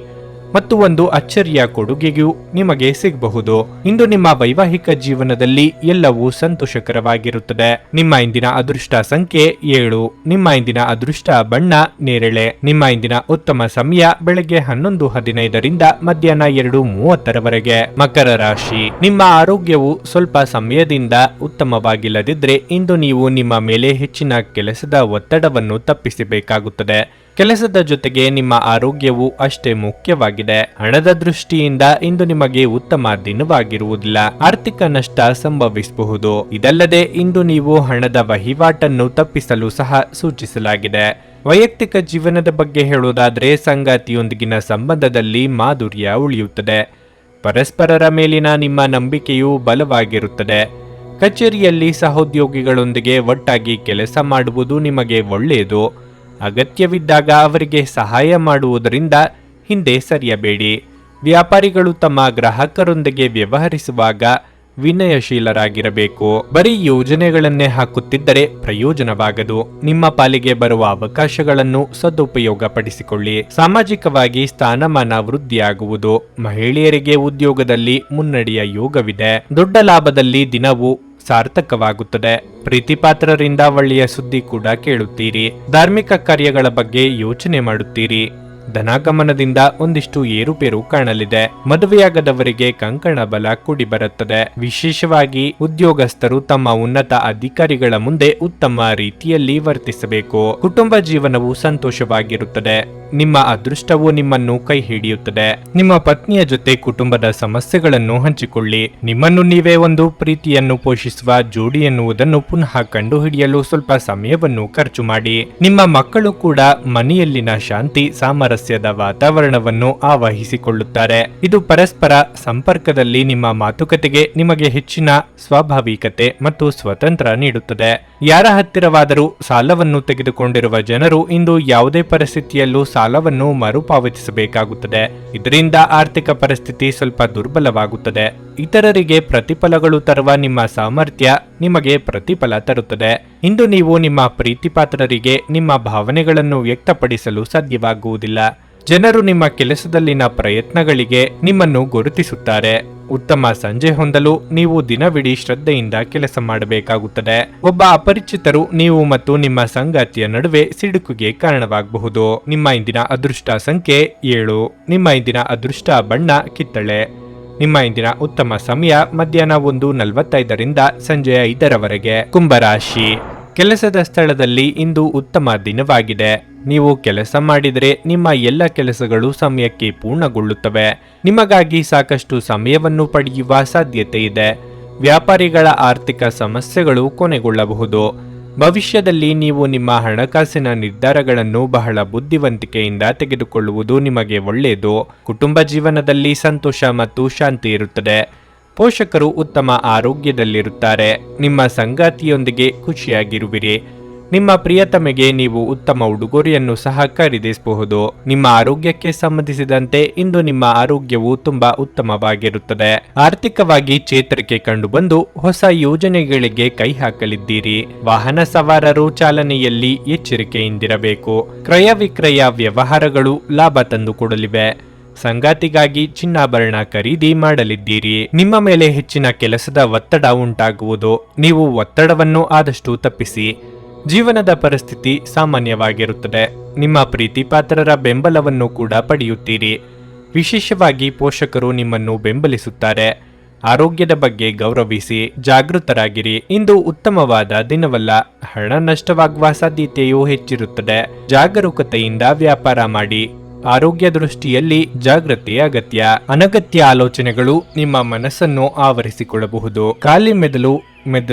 ಮತ್ತು ಒಂದು ಅಚ್ಚರಿಯ ಕೊಡುಗೆಯೂ ನಿಮಗೆ ಸಿಗಬಹುದು. ಇಂದು ನಿಮ್ಮ ವೈವಾಹಿಕ ಜೀವನದಲ್ಲಿ ಎಲ್ಲವೂ ಸಂತೋಷಕರವಾಗಿರುತ್ತದೆ. ನಿಮ್ಮ ಇಂದಿನ ಅದೃಷ್ಟ ಸಂಖ್ಯೆ 7. ನಿಮ್ಮ ಇಂದಿನ ಅದೃಷ್ಟ ಬಣ್ಣ ನೇರಳೆ. ನಿಮ್ಮ ಇಂದಿನ ಉತ್ತಮ ಸಮಯ ಬೆಳಗ್ಗೆ 11:15ರಿಂದ ಮಧ್ಯಾಹ್ನ 2:30ರವರೆಗೆ. ಮಕರ ರಾಶಿ. ನಿಮ್ಮ ಆರೋಗ್ಯವು ಸ್ವಲ್ಪ ಸಮಯದಿಂದ ಉತ್ತಮವಾಗಿಲ್ಲದಿದ್ದರೆ ಇಂದು ನೀವು ನಿಮ್ಮ ಮೇಲೆ ಹೆಚ್ಚಿನ ಕೆಲಸದ ಒತ್ತಡವನ್ನು ತಪ್ಪಿಸಬೇಕಾಗುತ್ತದೆ. ಕೆಲಸದ ಜೊತೆಗೆ ನಿಮ್ಮ ಆರೋಗ್ಯವು ಅಷ್ಟೇ ಮುಖ್ಯವಾಗಿದೆ. ಹಣದ ದೃಷ್ಟಿಯಿಂದ ಇಂದು ನಿಮಗೆ ಉತ್ತಮ ದಿನವಾಗಿರುವುದಿಲ್ಲ. ಆರ್ಥಿಕ ನಷ್ಟ ಸಂಭವಿಸಬಹುದು. ಇದಲ್ಲದೆ ಇಂದು ನೀವು ಹಣದ ವಹಿವಾಟನ್ನು ತಪ್ಪಿಸಲು ಸಹ ಸೂಚಿಸಲಾಗಿದೆ. ವೈಯಕ್ತಿಕ ಜೀವನದ ಬಗ್ಗೆ ಹೇಳುವುದಾದರೆ ಸಂಗಾತಿಯೊಂದಿಗಿನ ಸಂಬಂಧದಲ್ಲಿ ಮಾಧುರ್ಯ ಉಳಿಯುತ್ತದೆ. ಪರಸ್ಪರರ ಮೇಲಿನ ನಿಮ್ಮ ನಂಬಿಕೆಯು ಬಲವಾಗಿರುತ್ತದೆ. ಕಚೇರಿಯಲ್ಲಿ ಸಹೋದ್ಯೋಗಿಗಳೊಂದಿಗೆ ಒಟ್ಟಾಗಿ ಕೆಲಸ ಮಾಡುವುದು ನಿಮಗೆ ಒಳ್ಳೆಯದು. ಅಗತ್ಯವಿದ್ದಾಗ ಅವರಿಗೆ ಸಹಾಯ ಮಾಡುವುದರಿಂದ ಹಿಂದೆ ಸರಿಯಬೇಡಿ. ವ್ಯಾಪಾರಿಗಳು ತಮ್ಮ ಗ್ರಾಹಕರೊಂದಿಗೆ ವ್ಯವಹರಿಸುವಾಗ ವಿನಯಶೀಲರಾಗಿರಬೇಕು. ಬರೀ ಯೋಜನೆಗಳನ್ನೇ ಹಾಕುತ್ತಿದ್ದರೆ ಪ್ರಯೋಜನವಾಗದು. ನಿಮ್ಮ ಪಾಲಿಗೆ ಬರುವ ಅವಕಾಶಗಳನ್ನು ಸದುಪಯೋಗಪಡಿಸಿಕೊಳ್ಳಿ. ಸಾಮಾಜಿಕವಾಗಿ ಸ್ಥಾನಮಾನ ವೃದ್ಧಿಯಾಗುವುದು. ಮಹಿಳೆಯರಿಗೆ ಉದ್ಯೋಗದಲ್ಲಿ ಮುನ್ನಡೆಯ ಯೋಗವಿದೆ. ದೊಡ್ಡ ಲಾಭದಲ್ಲಿ ದಿನವೂ ಸಾರ್ಥಕವಾಗುತ್ತದೆ. ಪ್ರೀತಿಪಾತ್ರರಿಂದ ಒಳ್ಳೆಯ ಸುದ್ದಿ ಕೂಡ ಕೇಳುತ್ತೀರಿ. ಧಾರ್ಮಿಕ ಕಾರ್ಯಗಳ ಬಗ್ಗೆ ಯೋಚನೆ ಮಾಡುತ್ತೀರಿ. ಧನಾಗಮನದಿಂದ ಒಂದಿಷ್ಟು ಏರುಪೇರು ಕಾಣಲಿದೆ. ಮದುವೆಯಾಗದವರಿಗೆ ಕಂಕಣ ಬಲ ಕೂಡಿ ಬರುತ್ತದೆ. ವಿಶೇಷವಾಗಿ ಉದ್ಯೋಗಸ್ಥರು ತಮ್ಮ ಉನ್ನತ ಅಧಿಕಾರಿಗಳ ಮುಂದೆ ಉತ್ತಮ ರೀತಿಯಲ್ಲಿ ವರ್ತಿಸಬೇಕು. ಕುಟುಂಬ ಜೀವನವು ಸಂತೋಷವಾಗಿರುತ್ತದೆ. ನಿಮ್ಮ ಅದೃಷ್ಟವು ನಿಮ್ಮನ್ನು ಕೈ ಹಿಡಿಯುತ್ತದೆ. ನಿಮ್ಮ ಪತ್ನಿಯ ಜೊತೆ ಕುಟುಂಬದ ಸಮಸ್ಯೆಗಳನ್ನು ಹಂಚಿಕೊಳ್ಳಿ. ನಿಮ್ಮನ್ನು ನೀವೇ ಒಂದು ಪ್ರೀತಿಯನ್ನು ಪೋಷಿಸುವ ಜೋಡಿ ಎನ್ನುವುದನ್ನು ಪುನಃ ಕಂಡುಹಿಡಿಯಲು ಸ್ವಲ್ಪ ಸಮಯವನ್ನು ಖರ್ಚು ಮಾಡಿ. ನಿಮ್ಮ ಮಕ್ಕಳು ಕೂಡ ಮನೆಯಲ್ಲಿನ ಶಾಂತಿ ಸಾಮರಸ್ಯದ ವಾತಾವರಣವನ್ನು ಆವಹಿಸಿಕೊಳ್ಳುತ್ತಾರೆ. ಇದು ಪರಸ್ಪರ ಸಂಪರ್ಕದಲ್ಲಿ ನಿಮ್ಮ ಮಾತುಕತೆಗೆ ನಿಮಗೆ ಹೆಚ್ಚಿನ ಸ್ವಾಭಾವಿಕತೆ ಮತ್ತು ಸ್ವತಂತ್ರ ನೀಡುತ್ತದೆ. ಯಾರ ಹತ್ತಿರವಾದರೂ ಸಾಲವನ್ನು ತೆಗೆದುಕೊಂಡಿರುವ ಜನರು ಇಂದು ಯಾವುದೇ ಪರಿಸ್ಥಿತಿಯಲ್ಲೂ ಸಾಲವನ್ನು ಮರುಪಾವತಿಸಬೇಕಾಗುತ್ತದೆ. ಇದರಿಂದ ಆರ್ಥಿಕ ಪರಿಸ್ಥಿತಿ ಸ್ವಲ್ಪ ದುರ್ಬಲವಾಗುತ್ತದೆ. ಇತರರಿಗೆ ಪ್ರತಿಫಲಗಳು ತರುವ ನಿಮ್ಮ ಸಾಮರ್ಥ್ಯ ನಿಮಗೆ ಪ್ರತಿಫಲ ತರುತ್ತದೆ. ಇಂದು ನೀವು ನಿಮ್ಮ ಪ್ರೀತಿಪಾತ್ರರಿಗೆ ನಿಮ್ಮ ಭಾವನೆಗಳನ್ನು ವ್ಯಕ್ತಪಡಿಸಲು ಸಾಧ್ಯವಾಗುವುದಿಲ್ಲ. ಜನರು ನಿಮ್ಮ ಕೆಲಸದಲ್ಲಿನ ಪ್ರಯತ್ನಗಳಿಗೆ ನಿಮ್ಮನ್ನು ಗುರುತಿಸುತ್ತಾರೆ. ಉತ್ತಮ ಸಂಜೆ ಹೊಂದಲು ನೀವು ದಿನವಿಡೀ ಶ್ರದ್ಧೆಯಿಂದ ಕೆಲಸ ಮಾಡಬೇಕಾಗುತ್ತದೆ. ಒಬ್ಬ ಅಪರಿಚಿತರು ನೀವು ಮತ್ತು ನಿಮ್ಮ ಸಂಗಾತಿಯ ನಡುವೆ ಸಿಡುಕಿಗೆ ಕಾರಣವಾಗಬಹುದು. ನಿಮ್ಮ ಇಂದಿನ ಅದೃಷ್ಟ ಸಂಖ್ಯೆ 7. ನಿಮ್ಮ ಇಂದಿನ ಅದೃಷ್ಟ ಬಣ್ಣ ಕಿತ್ತಳೆ. ನಿಮ್ಮ ಇಂದಿನ ಉತ್ತಮ ಸಮಯ ಮಧ್ಯಾಹ್ನ 1:45ರಿಂದ ಸಂಜೆ 5ರವರೆಗೆ. ಕುಂಭರಾಶಿ. ಕೆಲಸದ ಸ್ಥಳದಲ್ಲಿ ಇಂದು ಉತ್ತಮ ದಿನವಾಗಿದೆ. ನೀವು ಕೆಲಸ ಮಾಡಿದರೆ ನಿಮ್ಮ ಎಲ್ಲ ಕೆಲಸಗಳು ಸಮಯಕ್ಕೆ ಪೂರ್ಣಗೊಳ್ಳುತ್ತವೆ. ನಿಮಗಾಗಿ ಸಾಕಷ್ಟು ಸಮಯವನ್ನು ಪಡೆಯುವ ಸಾಧ್ಯತೆ ಇದೆ. ವ್ಯಾಪಾರಿಗಳ ಆರ್ಥಿಕ ಸಮಸ್ಯೆಗಳು ಕೊನೆಗೊಳ್ಳಬಹುದು. ಭವಿಷ್ಯದಲ್ಲಿ ನೀವು ನಿಮ್ಮ ಹಣಕಾಸಿನ ನಿರ್ಧಾರಗಳನ್ನು ಬಹಳ ಬುದ್ಧಿವಂತಿಕೆಯಿಂದ ತೆಗೆದುಕೊಳ್ಳುವುದು ನಿಮಗೆ ಒಳ್ಳೆಯದು. ಕುಟುಂಬ ಜೀವನದಲ್ಲಿ ಸಂತೋಷ ಮತ್ತು ಶಾಂತಿ ಇರುತ್ತದೆ. ಪೋಷಕರು ಉತ್ತಮ ಆರೋಗ್ಯದಲ್ಲಿರುತ್ತಾರೆ. ನಿಮ್ಮ ಸಂಗಾತಿಯೊಂದಿಗೆ ಖುಷಿಯಾಗಿರುವಿರಿ. ನಿಮ್ಮ ಪ್ರಿಯತಮೆಗೆ ನೀವು ಉತ್ತಮ ಉಡುಗೊರೆಯನ್ನು ಸಹ ಖರೀದಿಸಬಹುದು. ನಿಮ್ಮ ಆರೋಗ್ಯಕ್ಕೆ ಸಂಬಂಧಿಸಿದಂತೆ ಇಂದು ನಿಮ್ಮ ಆರೋಗ್ಯವು ತುಂಬಾ ಉತ್ತಮವಾಗಿರುತ್ತದೆ. ಆರ್ಥಿಕವಾಗಿ ಚೇತರಿಕೆ ಕಂಡುಬಂದು ಹೊಸ ಯೋಜನೆಗಳಿಗೆ ಕೈ ಹಾಕಲಿದ್ದೀರಿ. ವಾಹನ ಸವಾರರು ಚಾಲನೆಯಲ್ಲಿ ಎಚ್ಚರಿಕೆಯಿಂದಿರಬೇಕು. ಕ್ರಯ ವಿಕ್ರಯ ವ್ಯವಹಾರಗಳು ಲಾಭ ತಂದುಕೊಡಲಿವೆ. ಸಂಗಾತಿಗಾಗಿ ಚಿನ್ನಾಭರಣ ಖರೀದಿ ಮಾಡಲಿದ್ದೀರಿ. ನಿಮ್ಮ ಮೇಲೆ ಹೆಚ್ಚಿನ ಕೆಲಸದ ಒತ್ತಡ ಉಂಟಾಗುವುದು. ನೀವು ಒತ್ತಡವನ್ನು ಆದಷ್ಟು ತಪ್ಪಿಸಿ. ಜೀವನದ ಪರಿಸ್ಥಿತಿ ಸಾಮಾನ್ಯವಾಗಿರುತ್ತದೆ. ನಿಮ್ಮ ಪ್ರೀತಿಪಾತ್ರರ ಬೆಂಬಲವನ್ನು ಕೂಡ ಪಡೆಯುತ್ತೀರಿ. ವಿಶೇಷವಾಗಿ ಪೋಷಕರು ನಿಮ್ಮನ್ನು ಬೆಂಬಲಿಸುತ್ತಾರೆ. ಆರೋಗ್ಯದ ಬಗ್ಗೆ ಗೌರವಿಸಿ, ಜಾಗೃತರಾಗಿರಿ. ಇಂದು ಉತ್ತಮವಾದ ದಿನವಲ್ಲ. ಹಣ ನಷ್ಟವಾಗುವ ಸಾಧ್ಯತೆಯೂ ಹೆಚ್ಚಿರುತ್ತದೆ. ಜಾಗರೂಕತೆಯಿಂದ ವ್ಯಾಪಾರ ಮಾಡಿ. ಆರೋಗ್ಯ ದೃಷ್ಟಿಯಲ್ಲಿ ಜಾಗೃತಿ ಅಗತ್ಯ. ಅನಗತ್ಯ ಆಲೋಚನೆಗಳು ನಿಮ್ಮ ಮನಸ್ಸನ್ನು ಆವರಿಸಿಕೊಳ್ಳಬಹುದು. ಖಾಲಿ ಮೆದುಳು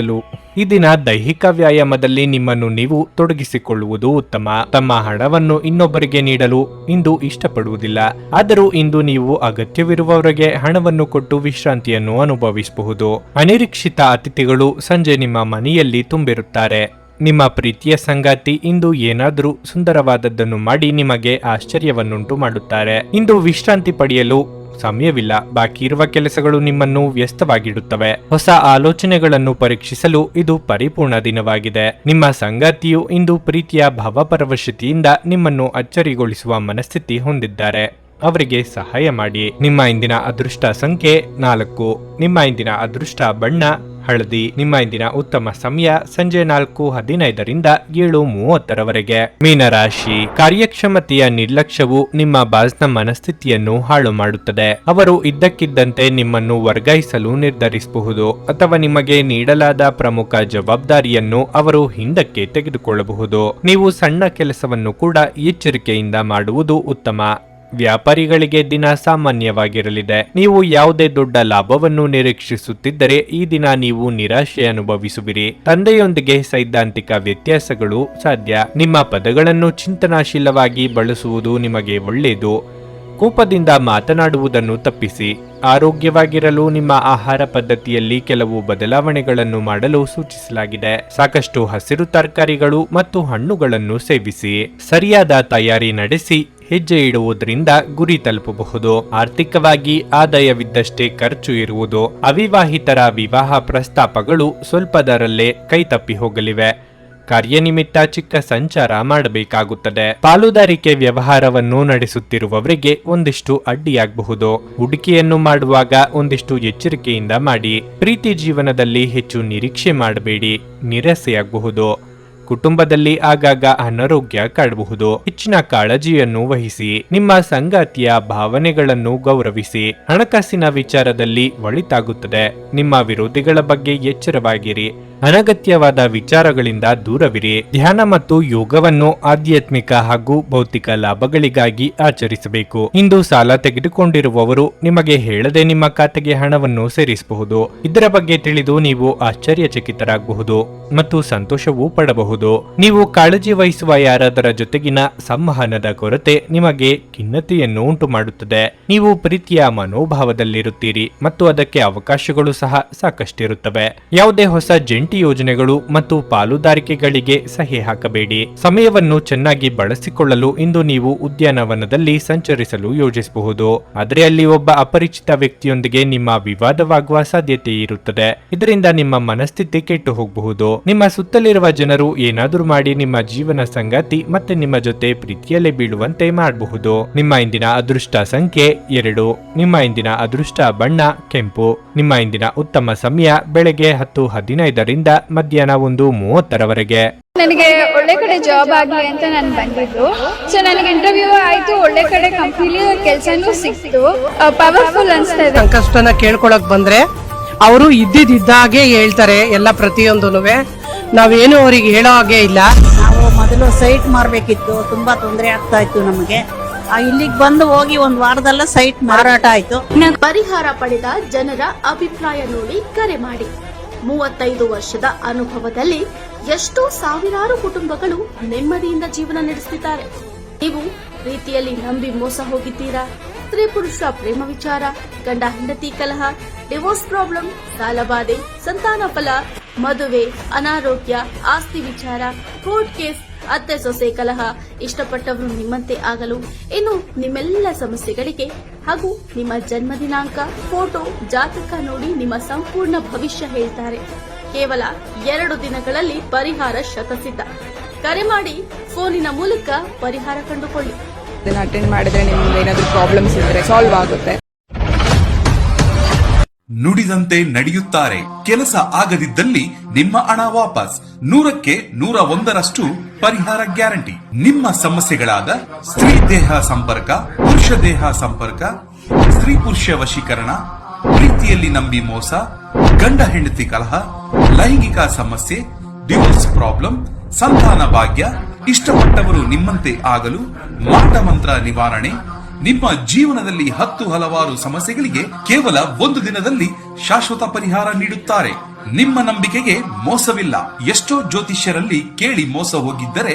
ಈ ದಿನ ದೈಹಿಕ ವ್ಯಾಯಾಮದಲ್ಲಿ ನಿಮ್ಮನ್ನು ನೀವು ತೊಡಗಿಸಿಕೊಳ್ಳುವುದು ಉತ್ತಮ. ತಮ್ಮ ಹಣವನ್ನು ಇನ್ನೊಬ್ಬರಿಗೆ ನೀಡಲು ಇಂದು ಇಷ್ಟಪಡುವುದಿಲ್ಲ. ಆದರೂ ಇಂದು ನೀವು ಅಗತ್ಯವಿರುವವರಿಗೆ ಹಣವನ್ನು ಕೊಟ್ಟು ವಿಶ್ರಾಂತಿಯನ್ನು ಅನುಭವಿಸಬಹುದು. ಅನಿರೀಕ್ಷಿತ ಅತಿಥಿಗಳು ಸಂಜೆ ನಿಮ್ಮ ಮನೆಯಲ್ಲಿ ತುಂಬಿರುತ್ತಾರೆ. ನಿಮ್ಮ ಪ್ರೀತಿಯ ಸಂಗಾತಿ ಇಂದು ಏನಾದರೂ ಸುಂದರವಾದದ್ದನ್ನು ಮಾಡಿ ನಿಮಗೆ ಆಶ್ಚರ್ಯವನ್ನುಂಟು ಮಾಡುತ್ತಾರೆ. ಇಂದು ವಿಶ್ರಾಂತಿ ಪಡೆಯಲು ಸಮಯವಿಲ್ಲ. ಬಾಕಿ ಇರುವ ಕೆಲಸಗಳು ನಿಮ್ಮನ್ನು ವ್ಯಸ್ತವಾಗಿಡುತ್ತವೆ. ಹೊಸ ಆಲೋಚನೆಗಳನ್ನು ಪರೀಕ್ಷಿಸಲು ಇದು ಪರಿಪೂರ್ಣ ದಿನವಾಗಿದೆ. ನಿಮ್ಮ ಸಂಗಾತಿಯು ಇಂದು ಪ್ರೀತಿಯ ಭಾವಪರವಶತೆಯಿಂದ ನಿಮ್ಮನ್ನು ಅಚ್ಚರಿಗೊಳಿಸುವ ಮನಸ್ಥಿತಿ ಹೊಂದಿದ್ದಾರೆ. ಅವರಿಗೆ ಸಹಾಯ ಮಾಡಿ. ನಿಮ್ಮ ಇಂದಿನ ಅದೃಷ್ಟ ಸಂಖ್ಯೆ 4. ನಿಮ್ಮ ಇಂದಿನ ಅದೃಷ್ಟ ಬಣ್ಣ ಹಳದಿ. ನಿಮ್ಮ ಇಂದಿನ ಉತ್ತಮ ಸಮಯ ಸಂಜೆ 4:15ರಿಂದ 7:30ರವರೆಗೆ. ಮೀನರಾಶಿ. ಕಾರ್ಯಕ್ಷಮತೆಯ ನಿರ್ಲಕ್ಷ್ಯವು ನಿಮ್ಮ ಬಾಸ್ನ ಮನಸ್ಥಿತಿಯನ್ನು ಹಾಳು ಮಾಡುತ್ತದೆ. ಅವರು ಇದ್ದಕ್ಕಿದ್ದಂತೆ ನಿಮ್ಮನ್ನು ವರ್ಗಾಯಿಸಲು ನಿರ್ಧರಿಸಬಹುದು ಅಥವಾ ನಿಮಗೆ ನೀಡಲಾದ ಪ್ರಮುಖ ಜವಾಬ್ದಾರಿಯನ್ನು ಅವರು ಹಿಂದಕ್ಕೆ ತೆಗೆದುಕೊಳ್ಳಬಹುದು. ನೀವು ಸಣ್ಣ ಕೆಲಸವನ್ನು ಕೂಡ ಎಚ್ಚರಿಕೆಯಿಂದ ಮಾಡುವುದು ಉತ್ತಮ. ವ್ಯಾಪಾರಿಗಳಿಗೆ ದಿನ ಸಾಮಾನ್ಯವಾಗಿರಲಿದೆ. ನೀವು ಯಾವುದೇ ದೊಡ್ಡ ಲಾಭವನ್ನು ನಿರೀಕ್ಷಿಸುತ್ತಿದ್ದರೆ ಈ ದಿನ ನೀವು ನಿರಾಶೆ ಅನುಭವಿಸುವಿರಿ. ತಂದೆಯೊಂದಿಗೆ ಸೈದ್ಧಾಂತಿಕ ವ್ಯತ್ಯಾಸಗಳು ಸಾಧ್ಯ. ನಿಮ್ಮ ಪದಗಳನ್ನು ಚಿಂತನಾಶೀಲವಾಗಿ ಬಳಸುವುದು ನಿಮಗೆ ಒಳ್ಳೆಯದು. ಕೋಪದಿಂದ ಮಾತನಾಡುವುದನ್ನು ತಪ್ಪಿಸಿ. ಆರೋಗ್ಯವಾಗಿರಲು ನಿಮ್ಮ ಆಹಾರ ಪದ್ಧತಿಯಲ್ಲಿ ಕೆಲವು ಬದಲಾವಣೆಗಳನ್ನು ಮಾಡಲು ಸೂಚಿಸಲಾಗಿದೆ. ಸಾಕಷ್ಟು ಹಸಿರು ತರಕಾರಿಗಳು ಮತ್ತು ಹಣ್ಣುಗಳನ್ನು ಸೇವಿಸಿ. ಸರಿಯಾದ ತಯಾರಿ ನಡೆಸಿ ಹೆಜ್ಜೆ ಇಡುವುದರಿಂದ ಗುರಿ ತಲುಪಬಹುದು. ಆರ್ಥಿಕವಾಗಿ ಆದಾಯವಿದ್ದಷ್ಟೇ ಖರ್ಚು ಇರುವುದು. ಅವಿವಾಹಿತರ ವಿವಾಹ ಪ್ರಸ್ತಾಪಗಳು ಸ್ವಲ್ಪದರಲ್ಲೇ ಕೈತಪ್ಪಿ ಹೋಗಲಿವೆ. ಕಾರ್ಯನಿಮಿತ್ತ ಚಿಕ್ಕ ಸಂಚಾರ ಮಾಡಬೇಕಾಗುತ್ತದೆ. ಪಾಲುದಾರಿಕೆ ವ್ಯವಹಾರವನ್ನು ನಡೆಸುತ್ತಿರುವವರಿಗೆ ಒಂದಿಷ್ಟು ಅಡ್ಡಿಯಾಗಬಹುದು. ಹೂಡಿಕೆಯನ್ನು ಮಾಡುವಾಗ ಒಂದಿಷ್ಟು ಎಚ್ಚರಿಕೆಯಿಂದ ಮಾಡಿ. ಪ್ರೀತಿ ಜೀವನದಲ್ಲಿ ಹೆಚ್ಚು ನಿರೀಕ್ಷೆ ಮಾಡಬೇಡಿ, ನಿರಾಸೆಯಾಗಬಹುದು. ಕುಟುಂಬದಲ್ಲಿ ಆಗಾಗ ಅನಾರೋಗ್ಯ ಕಾಡಬಹುದು. ಹೆಚ್ಚಿನ ಕಾಳಜಿಯನ್ನು ವಹಿಸಿ. ನಿಮ್ಮ ಸಂಗಾತಿಯ ಭಾವನೆಗಳನ್ನು ಗೌರವಿಸಿ. ಹಣಕಾಸಿನ ವಿಚಾರದಲ್ಲಿ ಒಳಿತಾಗುತ್ತದೆ. ನಿಮ್ಮ ವಿರೋಧಿಗಳ ಬಗ್ಗೆ ಎಚ್ಚರವಾಗಿರಿ. ಅನಗತ್ಯವಾದ ವಿಚಾರಗಳಿಂದ ದೂರವಿರಿ. ಧ್ಯಾನ ಮತ್ತು ಯೋಗವನ್ನು ಆಧ್ಯಾತ್ಮಿಕ ಹಾಗೂ ಭೌತಿಕ ಲಾಭಗಳಿಗಾಗಿ ಆಚರಿಸಬೇಕು. ಇಂದು ಸಾಲ ತೆಗೆದುಕೊಂಡಿರುವವರು ನಿಮಗೆ ಹೇಳದೆ ನಿಮ್ಮ ಖಾತೆಗೆ ಹಣವನ್ನು ಸೇರಿಸಬಹುದು. ಇದರ ಬಗ್ಗೆ ತಿಳಿದು ನೀವು ಆಶ್ಚರ್ಯಚಕಿತರಾಗಬಹುದು ಮತ್ತು ಸಂತೋಷವೂ ಪಡಬಹುದು. ನೀವು ಕಾಳಜಿ ವಹಿಸುವ ಯಾರಾದರ ಜೊತೆಗಿನ ಸಂವಹನದ ಕೊರತೆ ನಿಮಗೆ ಖಿನ್ನತೆಯನ್ನು ಉಂಟು ಮಾಡುತ್ತದೆ. ನೀವು ಪ್ರೀತಿಯ ಮನೋಭಾವದಲ್ಲಿರುತ್ತೀರಿ ಮತ್ತು ಅದಕ್ಕೆ ಅವಕಾಶಗಳು ಸಹ ಸಾಕಷ್ಟಿರುತ್ತವೆ. ಯಾವುದೇ ಹೊಸ ಜಂಟಿ ಯೋಜನೆಗಳು ಮತ್ತು ಪಾಲುದಾರಿಕೆಗಳಿಗೆ ಸಹಿ ಹಾಕಬೇಡಿ. ಸಮಯವನ್ನು ಚೆನ್ನಾಗಿ ಬಳಸಿಕೊಳ್ಳಲು ಇಂದು ನೀವು ಉದ್ಯಾನವನದಲ್ಲಿ ಸಂಚರಿಸಲು ಯೋಜಿಸಬಹುದು. ಆದರೆ ಅಲ್ಲಿ ಒಬ್ಬ ಅಪರಿಚಿತ ವ್ಯಕ್ತಿಯೊಂದಿಗೆ ನಿಮ್ಮ ವಿವಾದವಾಗುವ ಸಾಧ್ಯತೆ ಇರುತ್ತದೆ. ಇದರಿಂದ ನಿಮ್ಮ ಮನಸ್ಥಿತಿ ಕೆಟ್ಟು ಹೋಗಬಹುದು. ನಿಮ್ಮ ಸುತ್ತಲಿರುವ ಜನರು ಏನಾದರೂ ಮಾಡಿ ನಿಮ್ಮ ಜೀವನ ಸಂಗಾತಿ ಮತ್ತೆ ನಿಮ್ಮ ಜೊತೆ ಪ್ರೀತಿಯಲ್ಲೇ ಬೀಳುವಂತೆ ಮಾಡಬಹುದು. ನಿಮ್ಮ ಇಂದಿನ ಅದೃಷ್ಟ ಸಂಖ್ಯೆ 2. ನಿಮ್ಮ ಇಂದಿನ ಅದೃಷ್ಟ ಬಣ್ಣ ಕೆಂಪು. ನಿಮ್ಮ ಇಂದಿನ ಉತ್ತಮ ಸಮಯ ಬೆಳಗ್ಗೆ 10:15 ಮಧ್ಯಾಹ್ನ 1:30 ನನಗೆ ಒಳ್ಳೆ ಕಡೆ ಜಾಬ್ ಆಗಲಿ ಅಂತ ನಾನು ಬಂದಿದ್ದು. ಸೊ ನನಗೆ ಇಂಟರ್ವ್ಯೂ ಆಯ್ತು, ಒಳ್ಳೆ ಕಡೆ ಕಂಪ್ನಿಲಿ ಕೆಲಸನೂ ಸಿಕ್ತು. ಪವರ್ಫುಲ್ ಅನ್ಸ್ತಾ ಇದೆ. ಸಂಕಷ್ಟನ ಕೇಳ್ಕೊಳಕ್ ಬಂದ್ರೆ ಅವರು ಇದ್ದಿದ್ದಾಗೆ ಹೇಳ್ತಾರೆ ಎಲ್ಲ ಪ್ರತಿಯೊಂದೂನುವೆ. ನಾವೇನು ಅವ್ರಿಗೆ ಹೇಳೋ ಹಾಗೆ ಇಲ್ಲ. ನಾವು ಮೊದಲು ಸೈಟ್ ಮಾರಬೇಕಿತ್ತು, ತುಂಬಾ ತೊಂದರೆ ಆಗ್ತಾ ಇತ್ತು ನಮಗೆ. ಇಲ್ಲಿಗೆ ಬಂದು ಹೋಗಿ ಒಂದು ವಾರದಲ್ಲ ಸೈಟ್ ಮಾರಾಟ ಆಯ್ತು. ಪರಿಹಾರ ಪಡೆದ ಜನರ ಅಭಿಪ್ರಾಯ ನೋಡಿ ಕರೆ ಮಾಡಿ. 35 ವರ್ಷದ ಅನುಭವದಲ್ಲಿ ಎಷ್ಟೋ ಸಾವಿರಾರು ಕುಟುಂಬಗಳು ನೆಮ್ಮದಿಯಿಂದ ಜೀವನ ನಡೆಸುತ್ತಿದ್ದಾರೆ. ನೀವು ಪ್ರೀತಿಯಲ್ಲಿ ನಂಬಿ ಮೋಸ ಹೋಗಿದ್ದೀರಾ? ಸ್ತ್ರೀ ಪುರುಷ ಪ್ರೇಮ ವಿಚಾರ, ಗಂಡ ಹೆಂಡತಿ ಕಲಹ, ಡಿವೋರ್ಸ್ ಪ್ರಾಬ್ಲಮ್, ಸಾಲಬಾಧೆ, ಸಂತಾನ ಫಲ, ಮದುವೆ, ಅನಾರೋಗ್ಯ, ಆಸ್ತಿ ವಿಚಾರ, ಕೋರ್ಟ್ ಕೇಸ್, ಅತ್ತೆ ಸೊಸೆ ಕಲಹ, ಇಷ್ಟಪಟ್ಟವರು ನಿಮ್ಮಂತೆ ಆಗಲು, ಇನ್ನು ನಿಮ್ಮೆಲ್ಲ ಸಮಸ್ಯೆಗಳಿಗೆ ಹಾಗೂ ನಿಮ್ಮ ಜನ್ಮ ದಿನಾಂಕ, ಫೋಟೋ, ಜಾತಕ ನೋಡಿ ನಿಮ್ಮ ಸಂಪೂರ್ಣ ಭವಿಷ್ಯ ಹೇಳ್ತಾರೆ. ಕೇವಲ 2 ದಿನಗಳಲ್ಲಿ ಪರಿಹಾರ ಶತಸಿದ್ಧ. ಕರೆ ಮಾಡಿ ಫೋನಿನ ಮೂಲಕ ಪರಿಹಾರ ಕಂಡುಕೊಳ್ಳಿ. ಅಟೆಂಡ್ ಮಾಡಿದ್ರೆ ನಿಮ್ಗೆ ಏನಾದರೂ ಪ್ರಾಬ್ಲಮ್ಸ್ ಇದ್ರೆ ಸಾಲ್ವ್ ಆಗುತ್ತೆ. ನುಡಿದಂತೆ ನಡೆಯುತ್ತಾರೆ. ಕೆಲಸ ಆಗದಿದ್ದಲ್ಲಿ ನಿಮ್ಮ ಹಣ ವಾಪಸ್. 100ಕ್ಕೆ 101ರಷ್ಟು ಪರಿಹಾರ ಗ್ಯಾರಂಟಿ. ನಿಮ್ಮ ಸಮಸ್ಯೆಗಳಾದ ಸ್ತ್ರೀ ದೇಹ ಸಂಪರ್ಕ, ಪುರುಷ ದೇಹ ಸಂಪರ್ಕ, ಸ್ತ್ರೀ ಪುರುಷ ವಶೀಕರಣ, ಪ್ರೀತಿಯಲ್ಲಿ ನಂಬಿ ಮೋಸ, ಗಂಡ ಹೆಂಡತಿ ಕಲಹ, ಲೈಂಗಿಕ ಸಮಸ್ಯೆ, ಡಿವೋರ್ಸ್ ಪ್ರಾಬ್ಲಮ್, ಸಂತಾನ ಭಾಗ್ಯ, ಇಷ್ಟಪಟ್ಟವರು ನಿಮ್ಮಂತೆ ಆಗಲು, ಮಾಟ ಮಂತ್ರ ನಿವಾರಣೆ, ನಿಮ್ಮ ಜೀವನದಲ್ಲಿ 10 ಹಲವಾರು ಸಮಸ್ಯೆಗಳಿಗೆ ಕೇವಲ 1 ದಿನದಲ್ಲಿ ಶಾಶ್ವತ ಪರಿಹಾರ ನೀಡುತ್ತಾರೆ. ನಿಮ್ಮ ನಂಬಿಕೆಗೆ ಮೋಸವಿಲ್ಲ. ಎಷ್ಟೋ ಜ್ಯೋತಿಷ್ಯರಲ್ಲಿ ಕೇಳಿ ಮೋಸ ಹೋಗಿದ್ದರೆ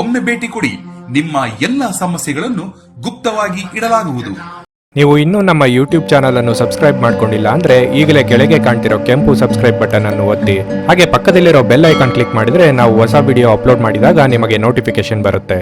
ಒಮ್ಮೆ ಭೇಟಿ ಕೊಡಿ. ನಿಮ್ಮ ಎಲ್ಲ ಸಮಸ್ಯೆಗಳನ್ನು ಗುಪ್ತವಾಗಿ ಇಡಲಾಗುವುದು. ನೀವು ಇನ್ನೂ ನಮ್ಮ ಯೂಟ್ಯೂಬ್ ಚಾನಲ್ ಅನ್ನು ಸಬ್ಸ್ಕ್ರೈಬ್ ಮಾಡ್ಕೊಂಡಿಲ್ಲ ಅಂದ್ರೆ ಈಗಲೇ ಕೆಳಗೆ ಕಾಣ್ತಿರೋ ಕೆಂಪು ಸಬ್ಸ್ಕ್ರೈಬ್ ಬಟನ್ ಅನ್ನು ಒತ್ತಿ. ಹಾಗೆ ಪಕ್ಕದಲ್ಲಿರೋ ಬೆಲ್ ಐಕಾನ್ ಕ್ಲಿಕ್ ಮಾಡಿದ್ರೆ ನಾವು ಹೊಸ ವಿಡಿಯೋ ಅಪ್ಲೋಡ್ ಮಾಡಿದಾಗ ನಿಮಗೆ ನೋಟಿಫಿಕೇಶನ್ ಬರುತ್ತೆ.